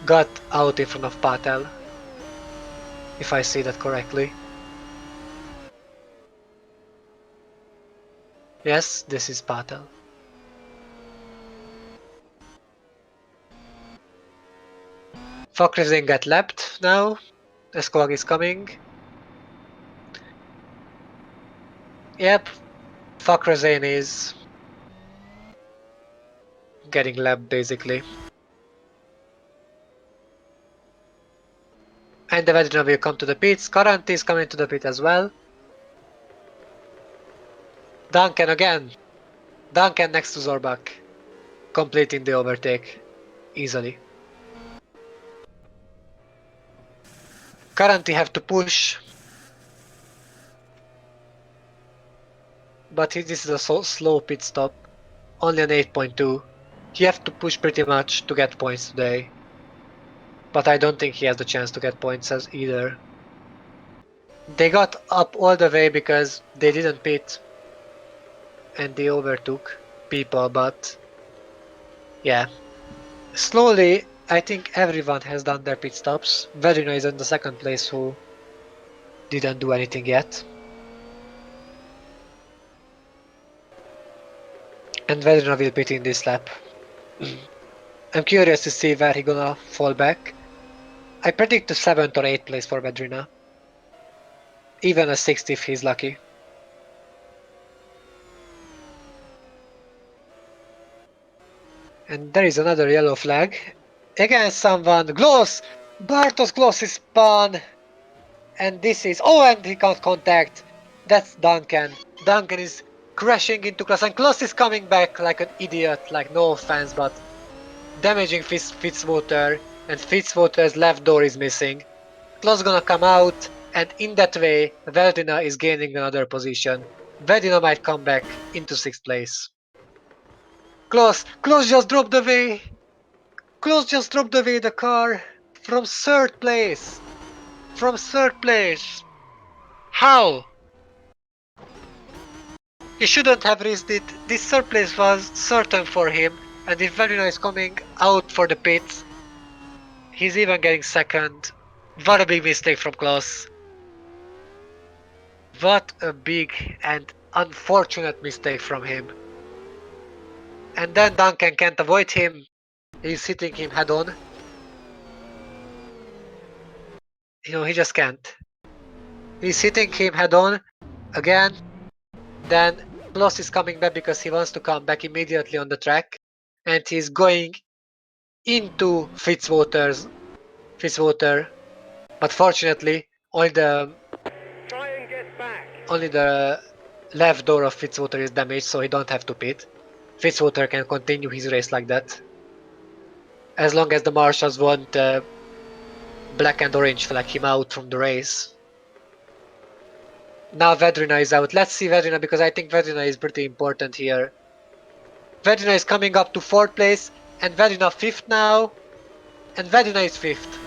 Speaker 1: Got out in front of Patel, if I see that correctly. Yes, this is Patel. Fakhrizin got lapped now. Esquag is coming. Yep, Fakhrizin is getting lapped basically. And the Vedrina will come to the pits. Karanti is coming to the pit as well. Duncan again. Duncan next to Zorbak. completing the overtake easily. Currently have to push, but this is a slow pit stop, only an 8.2. He have to push pretty much to get points today, but I don't think he has the chance to get points as either. They got up all the way because they didn't pit and they overtook people, but yeah. Slowly, I think everyone has done their pit stops. Verino is in the second place who didn't do anything yet. And Verino will pit in this lap. I'm curious to see where he gonna fall back. I predict a 7th or 8th place for Vedrina. Even a 6th if he's lucky. And there is another yellow flag. Against someone. Gloss! Bartos Gloss is spun! And this is... Oh, and he can't contact. That's Duncan. Duncan is crashing into Kloss. And Kloss is coming back like an idiot. Like, no offense, but damaging Fitzwater. And Fitzwater's left door is missing. Kloss gonna come out. And in that way, Verdina is gaining another position. Verdina might come back into 6th place. Kloss just dropped away. Kloss just dropped away the car from 3rd place. From 3rd place. How? He shouldn't have risked it. This 3rd place was certain for him, and if Verino is coming out for the pits, he's even getting 2nd. What a big mistake from Kloss. What a big and unfortunate mistake from him. And then Duncan can't avoid him. He's hitting him head on. He just can't. He's hitting him head on again. Then Kloss is coming back because he wants to come back immediately on the track. And he's going into Fitzwater. But fortunately, only the left door of Fitzwater is damaged, so he don't have to pit. Fitzwater can continue his race like that. As long as the marshals won't black and orange flag him out from the race. Now Vedrina is out. Let's see Vedrina because I think Vedrina is pretty important here. Vedrina is coming up to 4th place and Vedrina 5th now. And Vedrina is 5th.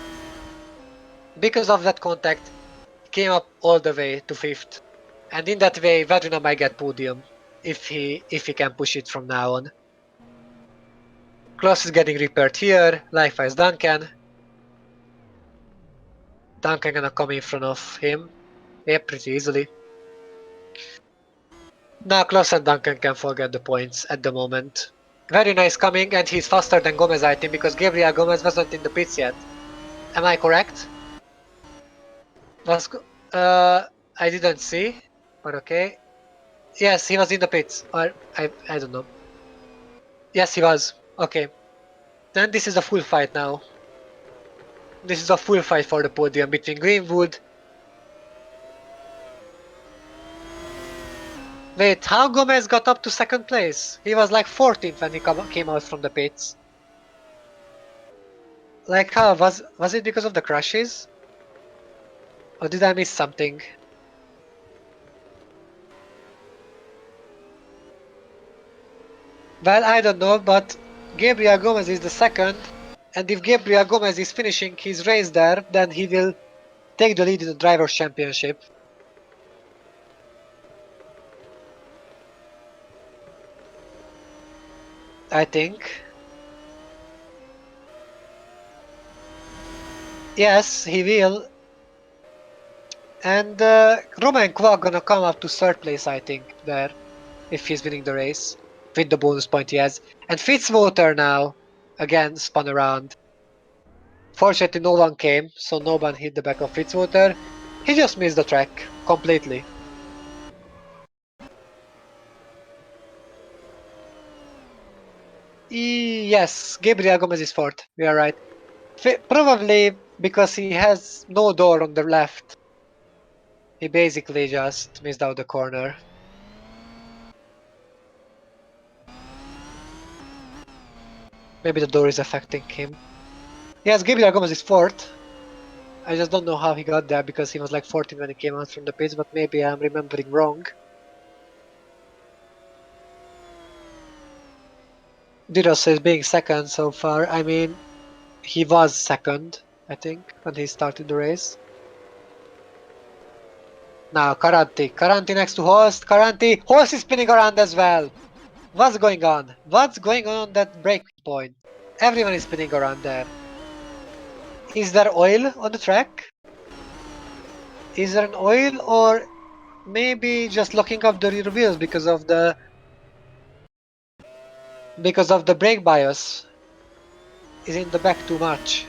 Speaker 1: Because of that contact, he came up all the way to 5th. And in that way, Vedrina might get podium if he can push it from now on. Kloss is getting repaired here. Likewise Duncan. Duncan gonna come in front of him. Yeah, pretty easily. Now Kloss and Duncan can forget the points at the moment. Verino is coming and he's faster than Gomez, I think, because Gabriel Gomez wasn't in the pits yet. Am I correct? I didn't see, but okay. Yes, he was in the pits. Or I don't know. Yes, he was. Okay. Then this is a full fight now. This is a full fight for the podium between Greenwood. Wait, how Gomez got up to 2nd place? He was like 14th when he came out from the pits. Like how? Was it because of the crashes? Or did I miss something? Well, I don't know, but Gabriel Gomez is the 2nd, and if Gabriel Gomez is finishing his race there, then he will take the lead in the Drivers' Championship. I think. Yes, he will. And Roman Kvak gonna come up to 3rd place, I think, there, if he's winning the race, with the bonus point he has. And Fitzwater now, again, spun around. Fortunately, no one came, so no one hit the back of Fitzwater. He just missed the track, completely. Yes, Gabriel Gomez is 4th, we are right. Probably because he has no door on the left. He basically just missed out the corner. Maybe the door is affecting him. Yes, Gabriel Gomez is fourth. I just don't know how he got there because he was like 14 when he came out from the pits, but maybe I'm remembering wrong. Diros is being second so far. I mean, he was second, I think, when he started the race. Now, Karanti. Karanti next to Horst. Karanti. Horst is spinning around as well. What's going on? What's going on that breaking point? Everyone is spinning around there. Is there oil on the track? Is there an oil or maybe just locking up the rear wheels because of the brake bias is in the back too much.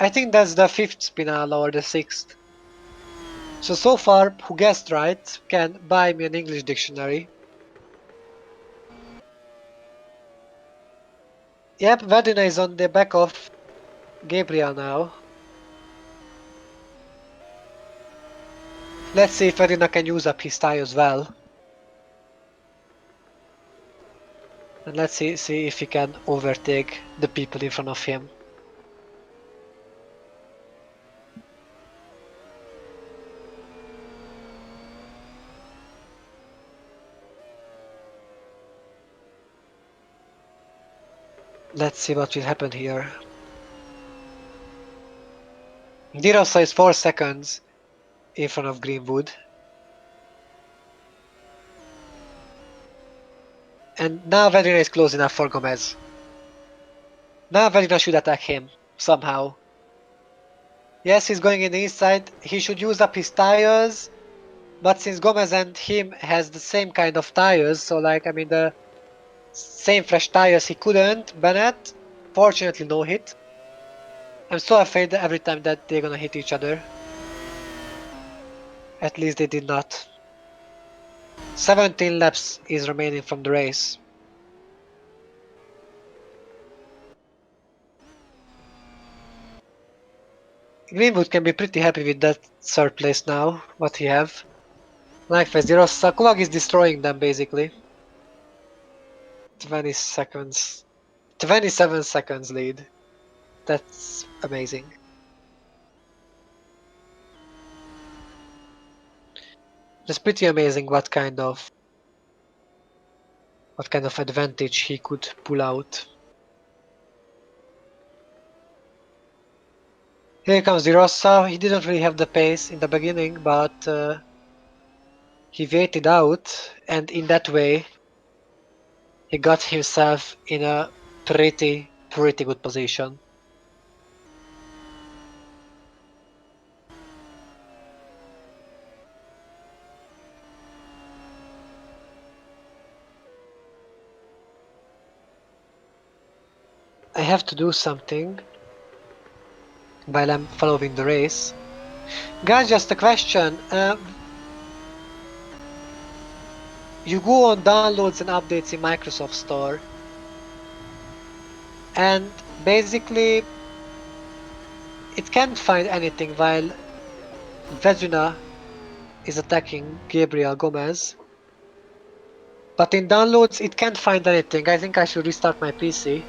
Speaker 1: I think that's the fifth spinal or the sixth. So far, who guessed right can buy me an English dictionary. Yep, Vedina is on the back of Gabriel now. Let's see if Vedina can use up his tires well. And let's see if he can overtake the people in front of him. Let's see what will happen here. Dirosa is 4 seconds in front of Greenwood. And now Vedina is close enough for Gomez. Now Vedina should attack him, somehow. Yes, he's going in the inside. He should use up his tires. But since Gomez and him has the same kind of tires, so like, I mean, the same fresh tires, he couldn't. Bennett, fortunately, no hit. I'm so afraid every time that they're gonna hit each other. At least they did not. 17 laps is remaining from the race. Greenwood can be pretty happy with that third place now, what he have. Likewise, the Sakuvag is destroying them basically. 20 seconds. 27 seconds lead. That's amazing. It's pretty amazing what kind of advantage he could pull out. Here comes De Rosa. He didn't really have the pace in the beginning, but he waited out, and in that way, he got himself in a pretty good position. I have to do something while I'm following the race. Guys, just a question. You go on downloads and updates in Microsoft Store, and basically it can't find anything while Vezina is attacking Gabriel Gomez. But in downloads it can't find anything. I think I should restart my PC.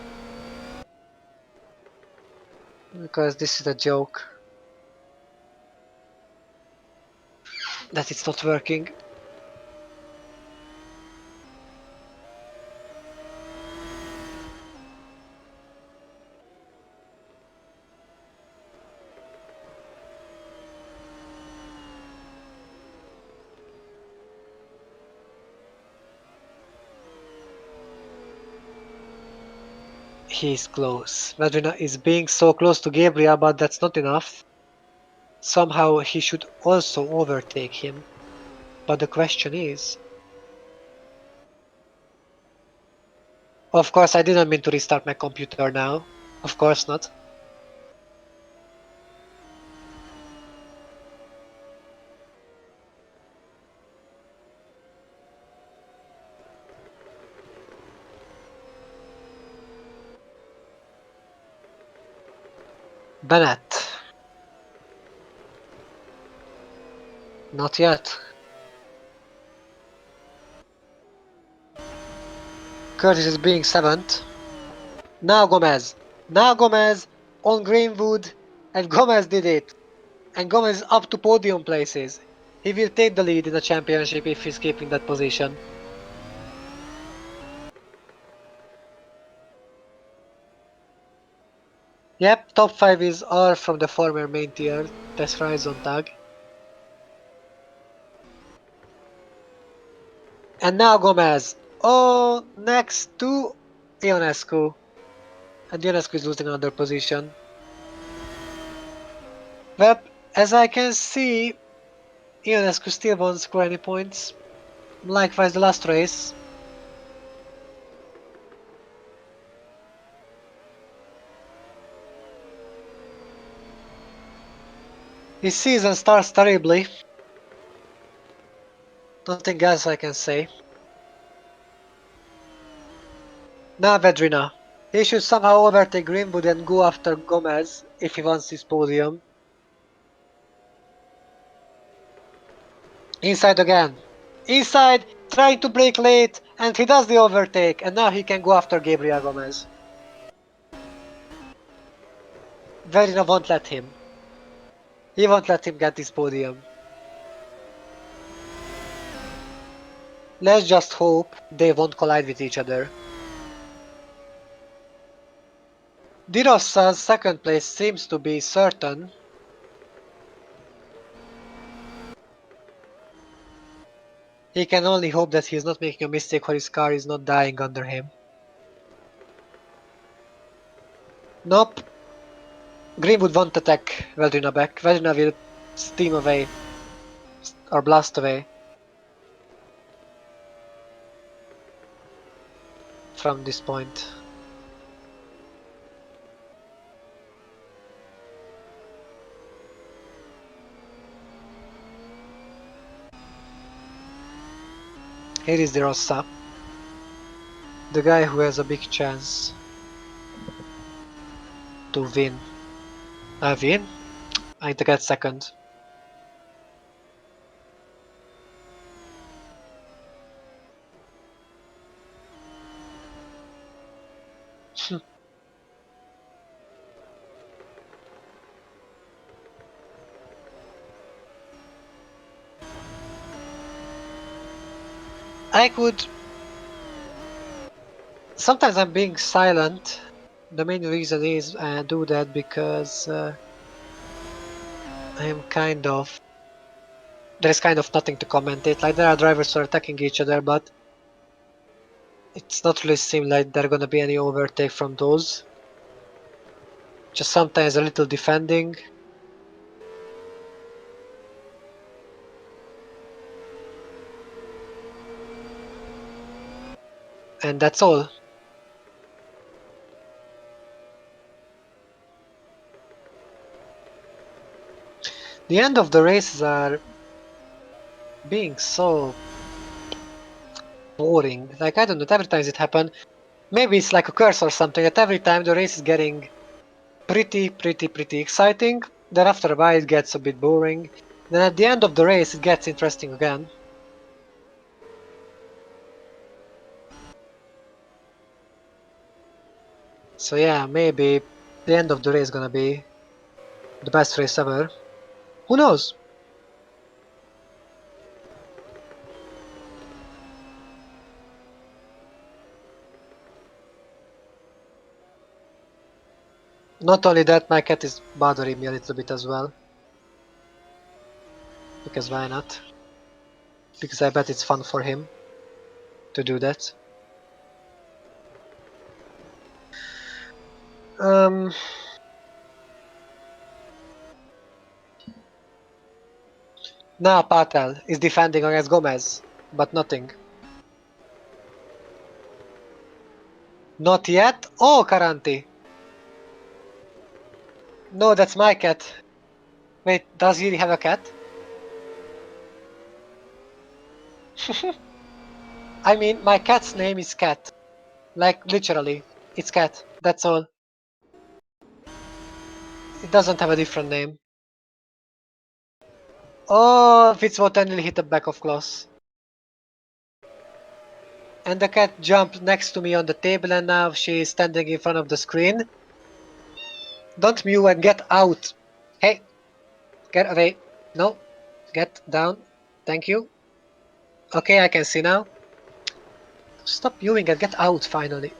Speaker 1: Because this is a joke. That it's not working. He's close. Vedrina is being so close to Gabriel, but that's not enough. Somehow he should also overtake him. But the question is... Of course, I didn't mean to restart my computer now. Of course not. Bennett. Not yet. Curtis is being 7th. Now Gomez. Now Gomez on Greenwood. And Gomez did it. And Gomez is up to podium places. He will take the lead in the championship if he's keeping that position. Yep, top 5 is all from the former main tier, Test Horizon tag. And now Gomez. Oh, next to Ionescu. And Ionescu is losing another position. Well, as I can see, Ionescu still won't score any points. Likewise the last race. His season starts terribly. Nothing else I can say. Now Vedrina. He should somehow overtake Greenwood and go after Gomez if he wants his podium. Inside again. Inside, trying to brake late, and he does the overtake, and now he can go after Gabriel Gomez. Verina won't let him. He won't let him get this podium. Let's just hope they won't collide with each other. Di Rossa's second place seems to be certain. He can only hope that he's not making a mistake or his car is not dying under him. Nope. Greenwood won't attack Vedrina back. Vedrina will steam away. Or blast away. From this point. Here is Di Rossa. The guy who has a big chance to win. I win? I get second. I could... Sometimes I'm being silent. The main reason is I do that because I am kind of... There's kind of nothing to commentate. Like there are drivers who are attacking each other, but it's not really seem like there gonna be any overtake from those. Just sometimes a little defending. And that's all. The end of the races are being so boring. Like I don't know, every time it happens, maybe it's like a curse or something, that every time the race is getting pretty exciting, then after a while it gets a bit boring. Then at the end of the race it gets interesting again. So yeah, maybe the end of the race is gonna be the best race ever. Who knows? Not only that, my cat is bothering me a little bit as well. Because why not? Because I bet it's fun for him to do that. Now Patel is defending against Gomez, but nothing. Not yet? Oh, Caranti! No, that's my cat. Wait, does he have a cat? I mean, my cat's name is Cat. Like, literally. It's Cat. That's all. It doesn't have a different name. Oh, Fitzwater nearly hit the back of Klaus. And the cat jumped next to me on the table and now she's standing in front of the screen. Don't mew and get out. Hey, get away. No, get down. Thank you. Okay, I can see now. Stop mewing and get out finally.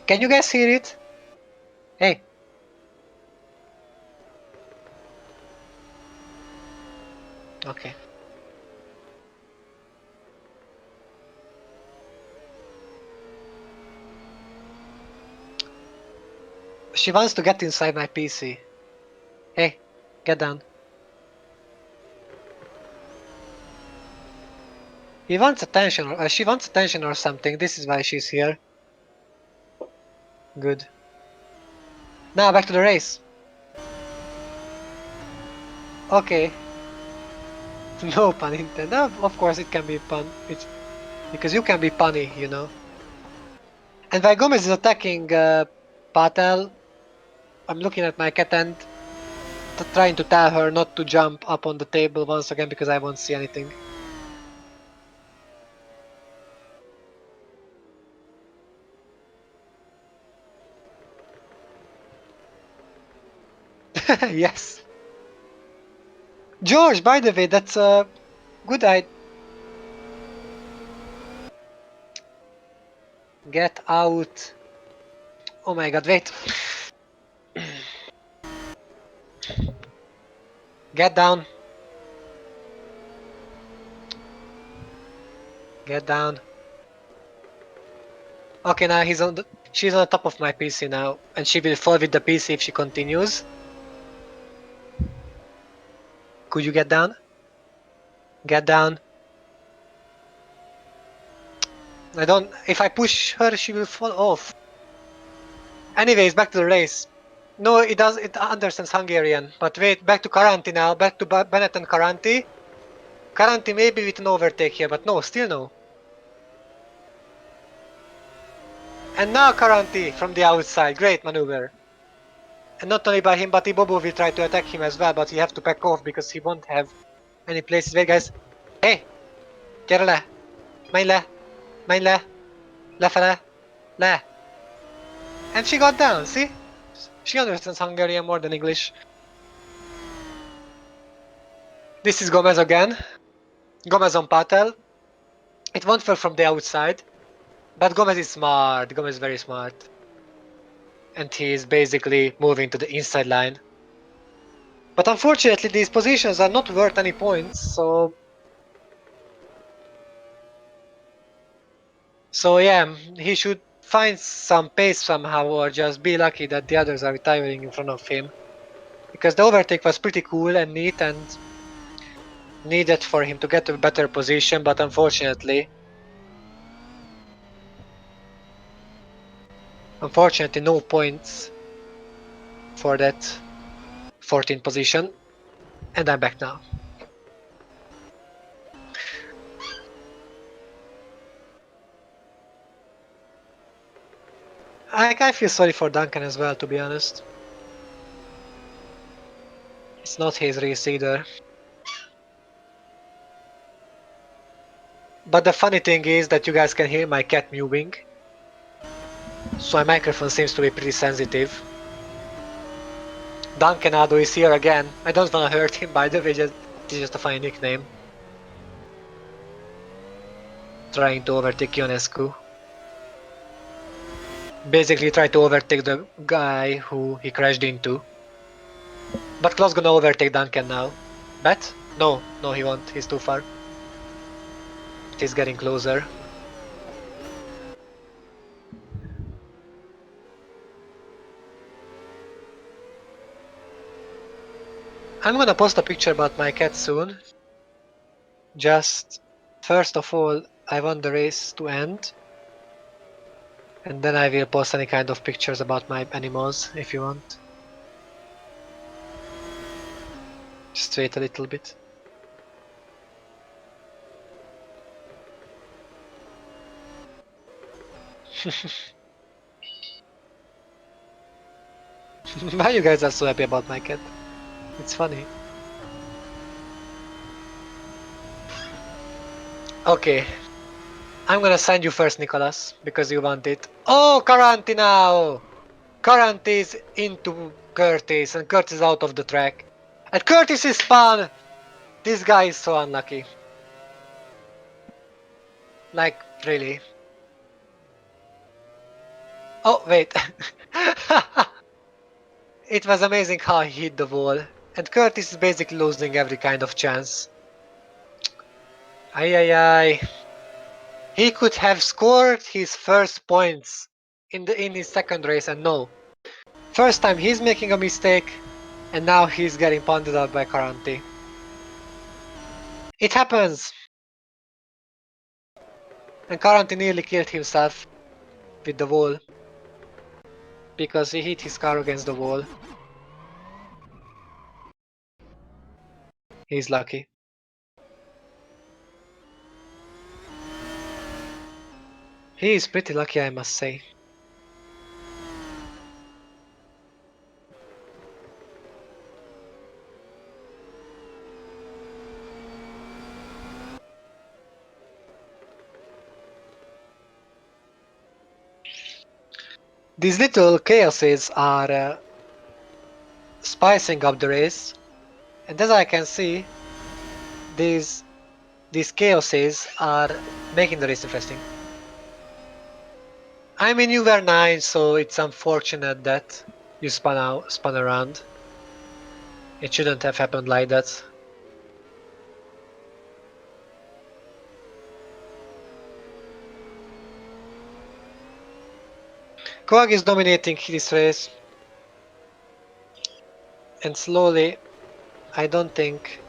Speaker 1: Can you guys hear it? Hey. Okay. She wants to get inside my PC. Hey, get down. He wants attention, or she wants attention or something. This is why she's here. Good. Now back to the race. Okay. No pun intended. No, of course it can be pun. It's because you can be punny, you know. And while Gomez is attacking Patel, I'm looking at my cat and trying to tell her not to jump up on the table once again because I won't see anything. Yes. George, by the way, that's a good idea. Get out. Oh my god, wait. Get down. Get down. Okay, now she's on the top of my PC now, and she will fall with the PC if she continues. Could you get down? Get down. If I push her, she will fall off. Anyways, back to the race. No, it understands Hungarian. But wait, back to Karanti now. Back to Bennett and Karanti. Karanti maybe with an overtake here, but no, still no. And now Karanti from the outside. Great maneuver. And not only by him, but Ibobo will try to attack him as well, but he have to back off because he won't have any places. Wait, guys. Hey! Gyere le! Menj le! Menj le! Lefele! Le! And she got down, see? She understands Hungarian more than English. This is Gomez again. Gomez on Patel. It won't fall from the outside. But Gomez is smart. Gomez is very smart. And he is basically moving to the inside line. But unfortunately, these positions are not worth any points, so... So yeah, he should find some pace somehow or just be lucky that the others are retiring in front of him. Because the overtake was pretty cool and neat and needed for him to get a better position, but unfortunately no points for that 14th position. And I'm back now. I feel sorry for Duncan as well, to be honest. It's not his race either. But the funny thing is that you guys can hear my cat mewing. So my microphone seems to be pretty sensitive. Duncanado is here again. I don't want to hurt him, by the way, it's just a funny nickname. Trying to overtake Ionescu. Basically try to overtake the guy who he crashed into. But Klaus gonna overtake Duncan now. Bet? No, he won't. He's too far. He's getting closer. I'm gonna post a picture about my cat soon. Just, first of all, I want the race to end. And then I will post any kind of pictures about my animals, if you want. Just wait a little bit. Why you guys are so happy about my cat? It's funny. Okay. I'm gonna send you first, Nicholas, because you want it. Oh, Caranti now! Caranti is into Curtis, and Curtis is out of the track. And Curtis is spun! This guy is so unlucky. Like, really. Oh, wait. It was amazing how he hit the wall. And Curtis is basically losing every kind of chance. Ay ay ay. He could have scored his first points in his second race, and no. First time he's making a mistake, and now he's getting pounded out by Caranti. It happens! And Caranti nearly killed himself with the wall because he hit his car against the wall. He's lucky. He is pretty lucky, I must say. These little chaoses are spicing up the race, and as I can see, these chaoses are making the race interesting. I mean, you were 9, so it's unfortunate that you spun around. It shouldn't have happened like that. Koag is dominating this race, and slowly, I don't think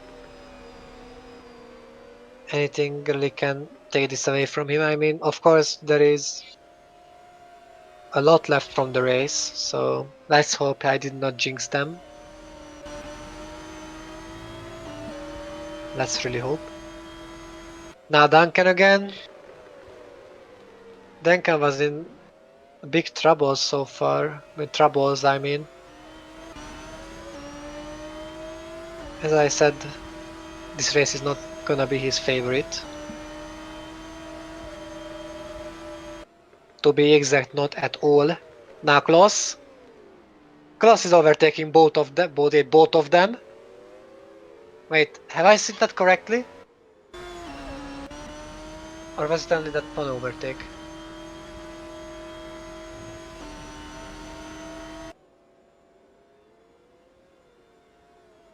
Speaker 1: anything really can take this away from him. I mean, of course, there is a lot left from the race, so let's hope I did not jinx them. Let's really hope. Now Duncan again. Duncan was in big troubles so far. With troubles, I mean. As I said, this race is not gonna be his favorite. To be exact, not at all. Now Klaus. Klaus is overtaking both of them. Wait, have I seen that correctly? Or was it only that one overtake?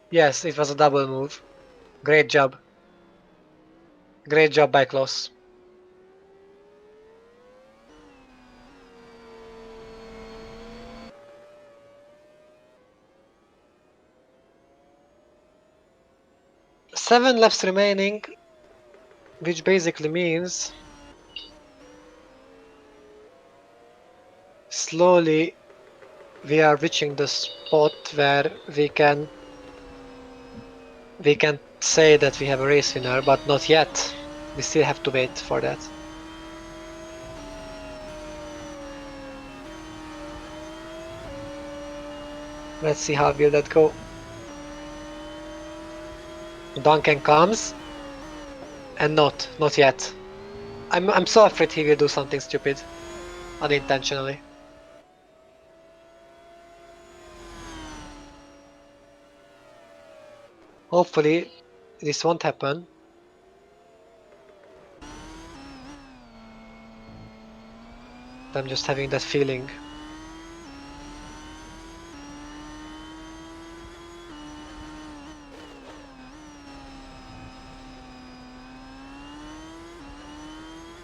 Speaker 1: Yes, it was a double move. Great job. Great job by Klaus. Seven laps remaining, which basically means slowly we are reaching the spot where we can say that we have a race winner, but not yet. We still have to wait for that. Let's see how will that go. Duncan comes, and not yet. I'm so afraid he will do something stupid, unintentionally. Hopefully, this won't happen. I'm just having that feeling.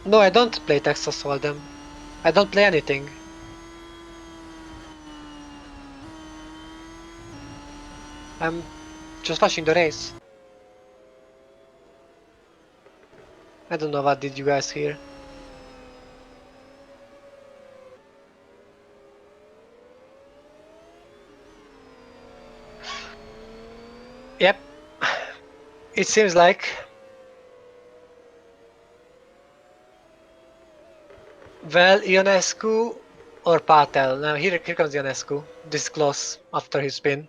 Speaker 1: No, I don't play Texas Hold'em. I don't play anything. I'm just watching the race. I don't know what did you guys hear. Yep. It seems like well, Ionescu or Patel. Now here comes Ionescu. This close after his spin.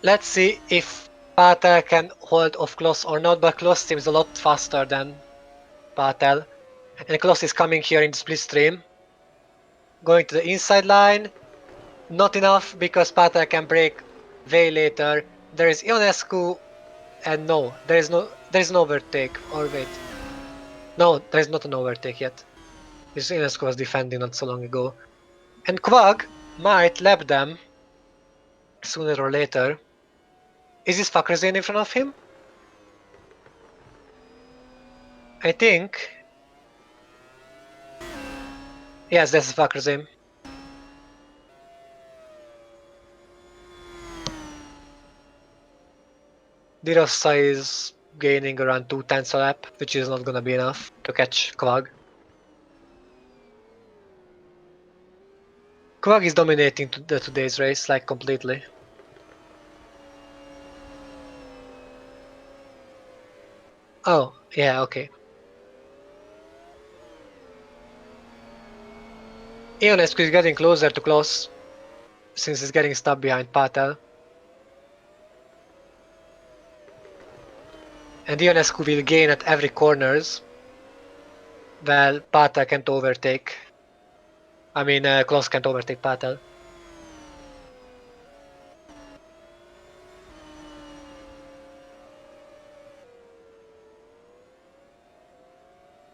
Speaker 1: Let's see if Patel can hold off Kloss or not, but Kloss seems a lot faster than Patel. And Kloss is coming here in the split stream. Going to the inside line. Not enough because Patel can break way later. There is Ionescu and no, there is an overtake. Or wait. No, there is not an overtake yet. This Ionescu was defending not so long ago. And Quag might lap them sooner or later. Is this Fakhrizadeh in front of him? I think. Yes, that's Fakhrizadeh. De Rossa is gaining around 2/10 a lap, which is not gonna be enough to catch Quag. Quag is dominating today's race, like completely. Oh, yeah, okay. Ionescu is getting closer to Kloss, since he's getting stuck behind Patel. And Ionescu will gain at every corners, while Patel can't overtake. I mean, Kloss can't overtake Patel.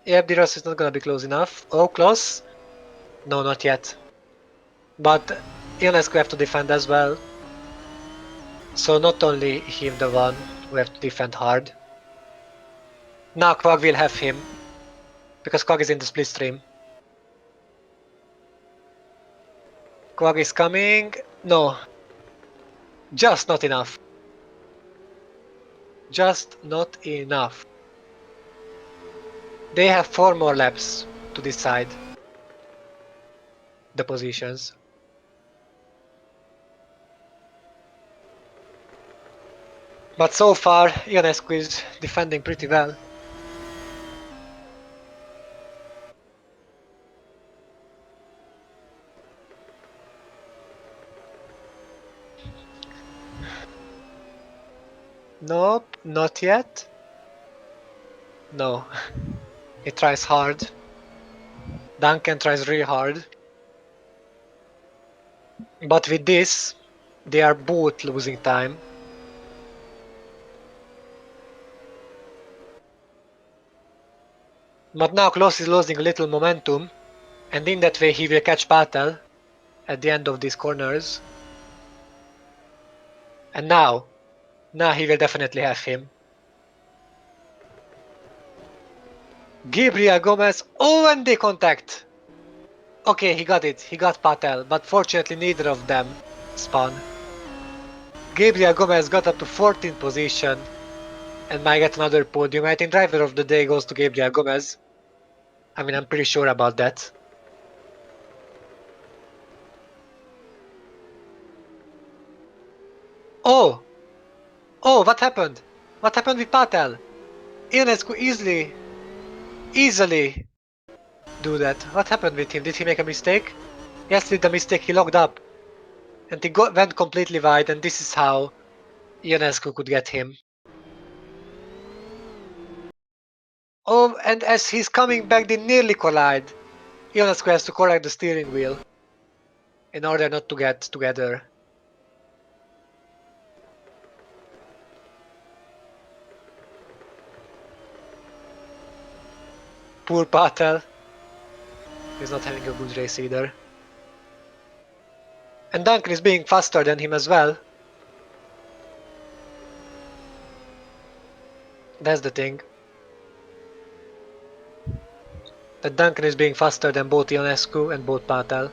Speaker 1: Yep, De Rossa is not gonna be close enough. Oh, Kloss? No, not yet. But Ionescu have to defend as well. So not only him the one who have to defend hard. Now Quag will have him. Because Quag is in the split stream. Quag is coming. No. Just not enough. Just not enough. They have 4 more laps to decide the positions. But so far, Ionescu is defending pretty well. Nope, not yet. No. He tries hard. Duncan tries really hard. But with this, they are both losing time. But now Kloss is losing a little momentum, and in that way he will catch Patel at the end of these corners. And now he will definitely have him. Gabriel Gomez, oh, and they contact! Okay, he got it, he got Patel, but fortunately neither of them spun. Gabriel Gomez got up to 14th position and might get another podium. I think driver of the day goes to Gabriel Gomez. I mean, I'm pretty sure about that. Oh! Oh, what happened? What happened with Patel? Ionescu easily do that. What happened with him? Did he make a mistake? Yes, he did a mistake. He locked up. And he went completely wide, and this is how Ionescu could get him. Oh, and as he's coming back, they nearly collide. Ionescu has to correct the steering wheel in order not to get together. Poor Patel. He's not having a good race either. And Duncan is being faster than him as well. That's the thing. That Duncan is being faster than both Ionescu and both Patel.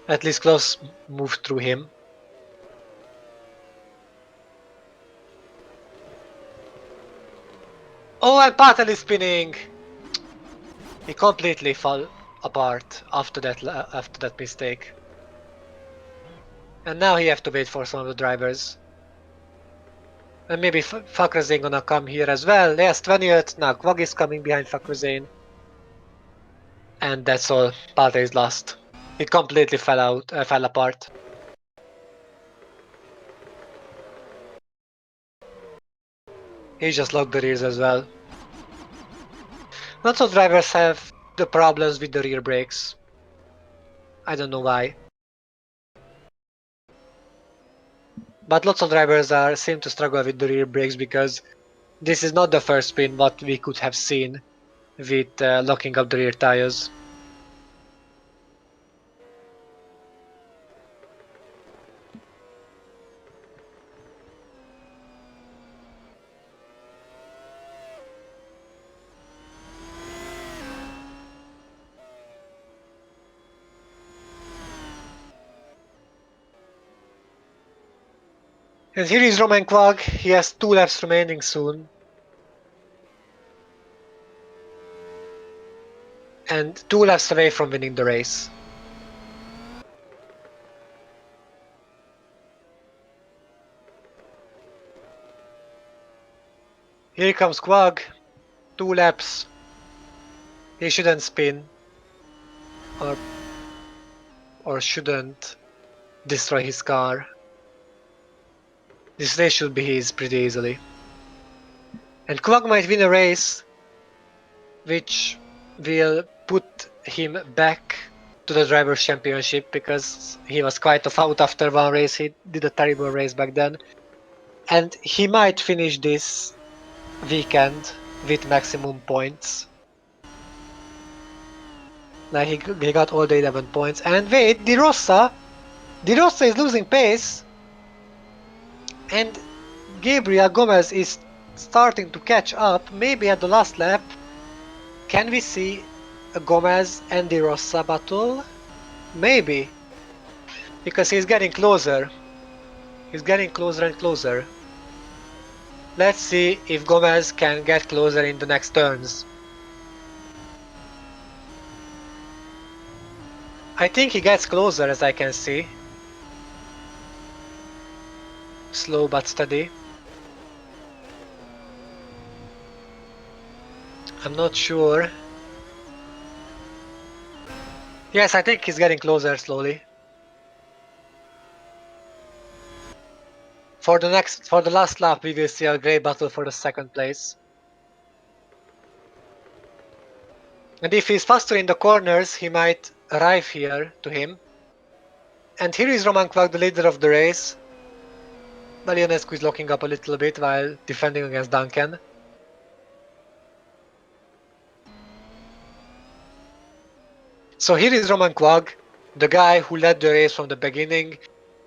Speaker 1: At least Kloss moved through him. Oh, and Patel is spinning! He completely fell apart after that mistake. And now he have to wait for some of the drivers. And maybe Fakhrizadeh gonna come here as well. Yes, 20th. Now Quag is coming behind Fakhrizadeh. And that's all. Patel is lost. He completely fell apart. He just locked the rears as well. Lots of drivers have the problems with the rear brakes. I don't know why. But lots of drivers seem to struggle with the rear brakes because this is not the first spin what we could have seen with locking up the rear tires. And here is Roman Quag. He has 2 laps remaining soon. And 2 laps away from winning the race. Here comes Quag. 2 laps. He shouldn't spin. Or shouldn't destroy his car. This race should be his pretty easily. And Quag might win a race, which will put him back to the Drivers' Championship because he was quite out after one race. He did a terrible race back then. And he might finish this weekend with maximum points. Like he got all the 11 points. And wait, De Rossa is losing pace. And Gabriel Gomez is starting to catch up. Maybe at the last lap. Can we see a Gomez and De Rossa battle? Maybe. Because he's getting closer. He's getting closer and closer. Let's see if Gomez can get closer in the next turns. I think he gets closer, as I can see. Slow but steady. I'm not sure. Yes, I think he's getting closer slowly. For the last lap, we will see a great battle for the second place. And if he's faster in the corners, he might arrive here to him. And here is Roman Quag, the leader of the race. Ionescu is locking up a little bit while defending against Duncan. So here is Roman Quag, the guy who led the race from the beginning.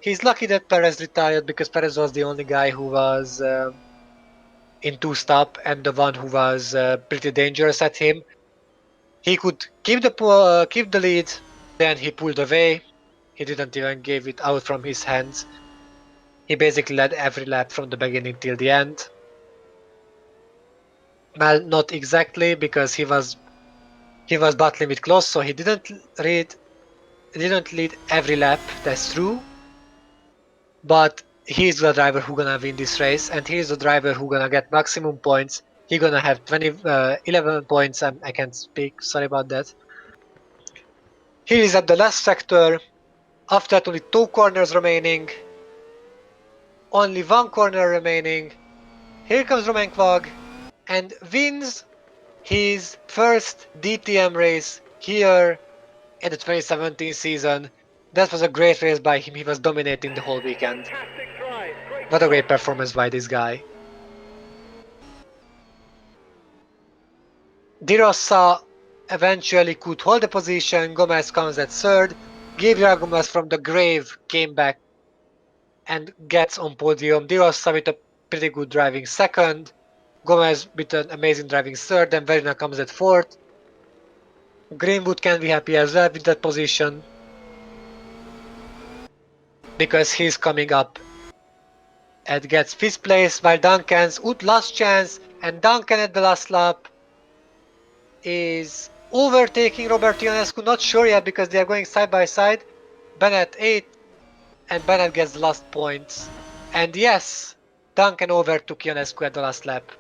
Speaker 1: He's lucky that Perez retired because Perez was the only guy who was in two-stop and the one who was pretty dangerous at him. He could keep the lead, then he pulled away. He didn't even give it out from his hands. He basically led every lap from the beginning till the end. Well, not exactly, because he was battling with close, so he didn't lead every lap. That's true. But he's the driver who gonna win this race, and he's the driver who gonna get maximum points. He gonna have 11 points. I can't speak. Sorry about that. He is at the last sector. After only 2 corners remaining. Only 1 corner remaining. Here comes Romain Quag and wins his first DTM race here in the 2017 season. That was a great race by him. He was dominating the whole weekend. What a great performance by this guy. De Rossa eventually could hold the position. Gomez comes at 3rd. Gabriel Gomez from the grave came back and gets on podium. De Rossa with a pretty good driving 2nd. Gomez with an amazing driving 3rd, and Verna comes at 4th. Greenwood can be happy as well with that position because he's coming up and gets 5th place, while Duncan's last chance, and Duncan at the last lap is overtaking Robert Ionescu. Not sure yet because they are going side by side. Bennett 8th, and Bennett gets the last points. And yes, Duncan overtook Ionescu at the last lap.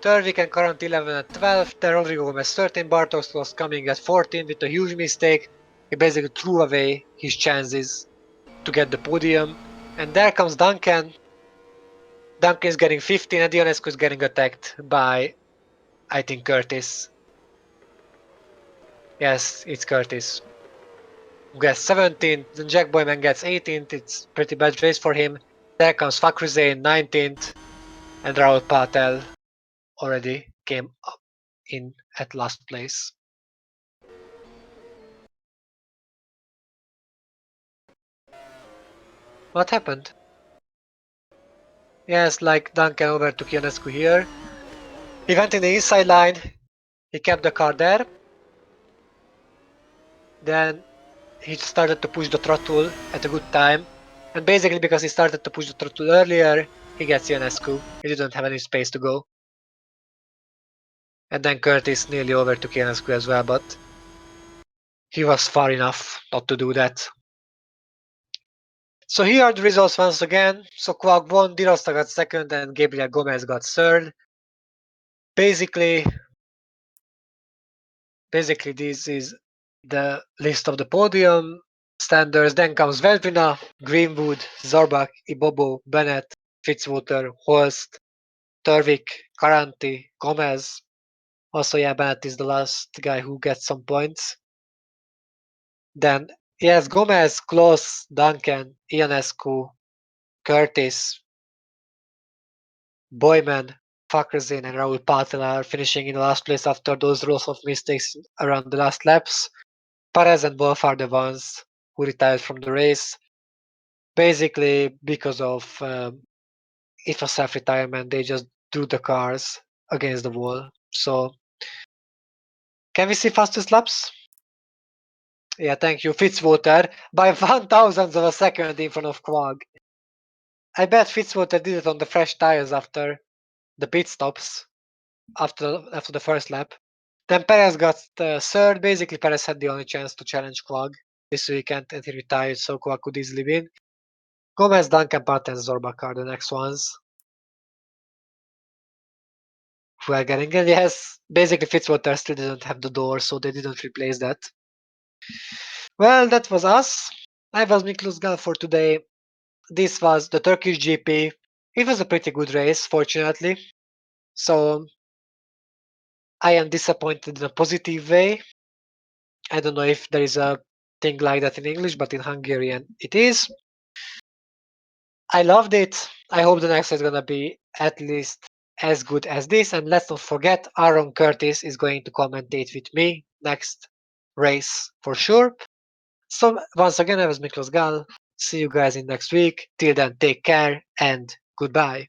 Speaker 1: 3rd, we can current 11 and 12. Then Rodrigo Gomez 13. Bartos was coming at 14 with a huge mistake. He basically threw away his chances to get the podium. And there comes Duncan. Duncan is getting 15 and Ionescu is getting attacked by, I think, Curtis. Yes, it's Curtis. Who gets 17th, then Jack Boyman gets 18th. It's pretty bad race for him. There comes Fakhrizadeh 19th, and Raul Patel already came up in at last place. What happened? Yes, like Duncan overtook Ionescu here. He went in the inside line. He kept the car there. Then he started to push the throttle at a good time. And basically because he started to push the throttle earlier, he gets Ionescu. He didn't have any space to go. And then Curtis nearly overtook Ionescu as well, but he was far enough not to do that. So here are the results once again. So Quag won, Di Rossi got second, and Gabriel Gomez got third. Basically, this is the list of the podium standards. Then comes Veltrina, Greenwood, Zorbach, Ibobo, Bennett, Fitzwater, Holst, Turvik, Karanti, Gomez. Also, yeah, Bennett is the last guy who gets some points. Then, yes, Gomez, Kloss, Duncan, Ionescu, Curtis, Boyman, Fakhrizadeh, and Raul Patel are finishing in last place after those rows of mistakes around the last laps. Perez and Wolff are the ones who retired from the race. Basically, because of it was self-retirement, they just drew the cars against the wall. So, can we see fastest laps? Yeah, thank you, Fitzwater, by 1,000th of a second in front of Quag. I bet Fitzwater did it on the fresh tires after the pit stops, after the first lap. Then Perez got third. Basically, Perez had the only chance to challenge Quag this weekend, and he retired, so Quag could easily win. Gomez, Duncan, Pat, and Zorbach are the next ones who are getting in. Yes, basically Fitzwater still didn't have the door, so they didn't replace that. Well, that was us. I was Miklós Gál for today. This was the Turkish GP. It was a pretty good race, fortunately. So I am disappointed in a positive way. I don't know if there is a thing like that in English, but in Hungarian it is. I loved it. I hope the next is gonna be at least as good as this. And let's not forget, Aaron Curtis is going to commentate with me next race for sure. So once again, I was Miklós Gál. See you guys in next week. Till then, take care and goodbye.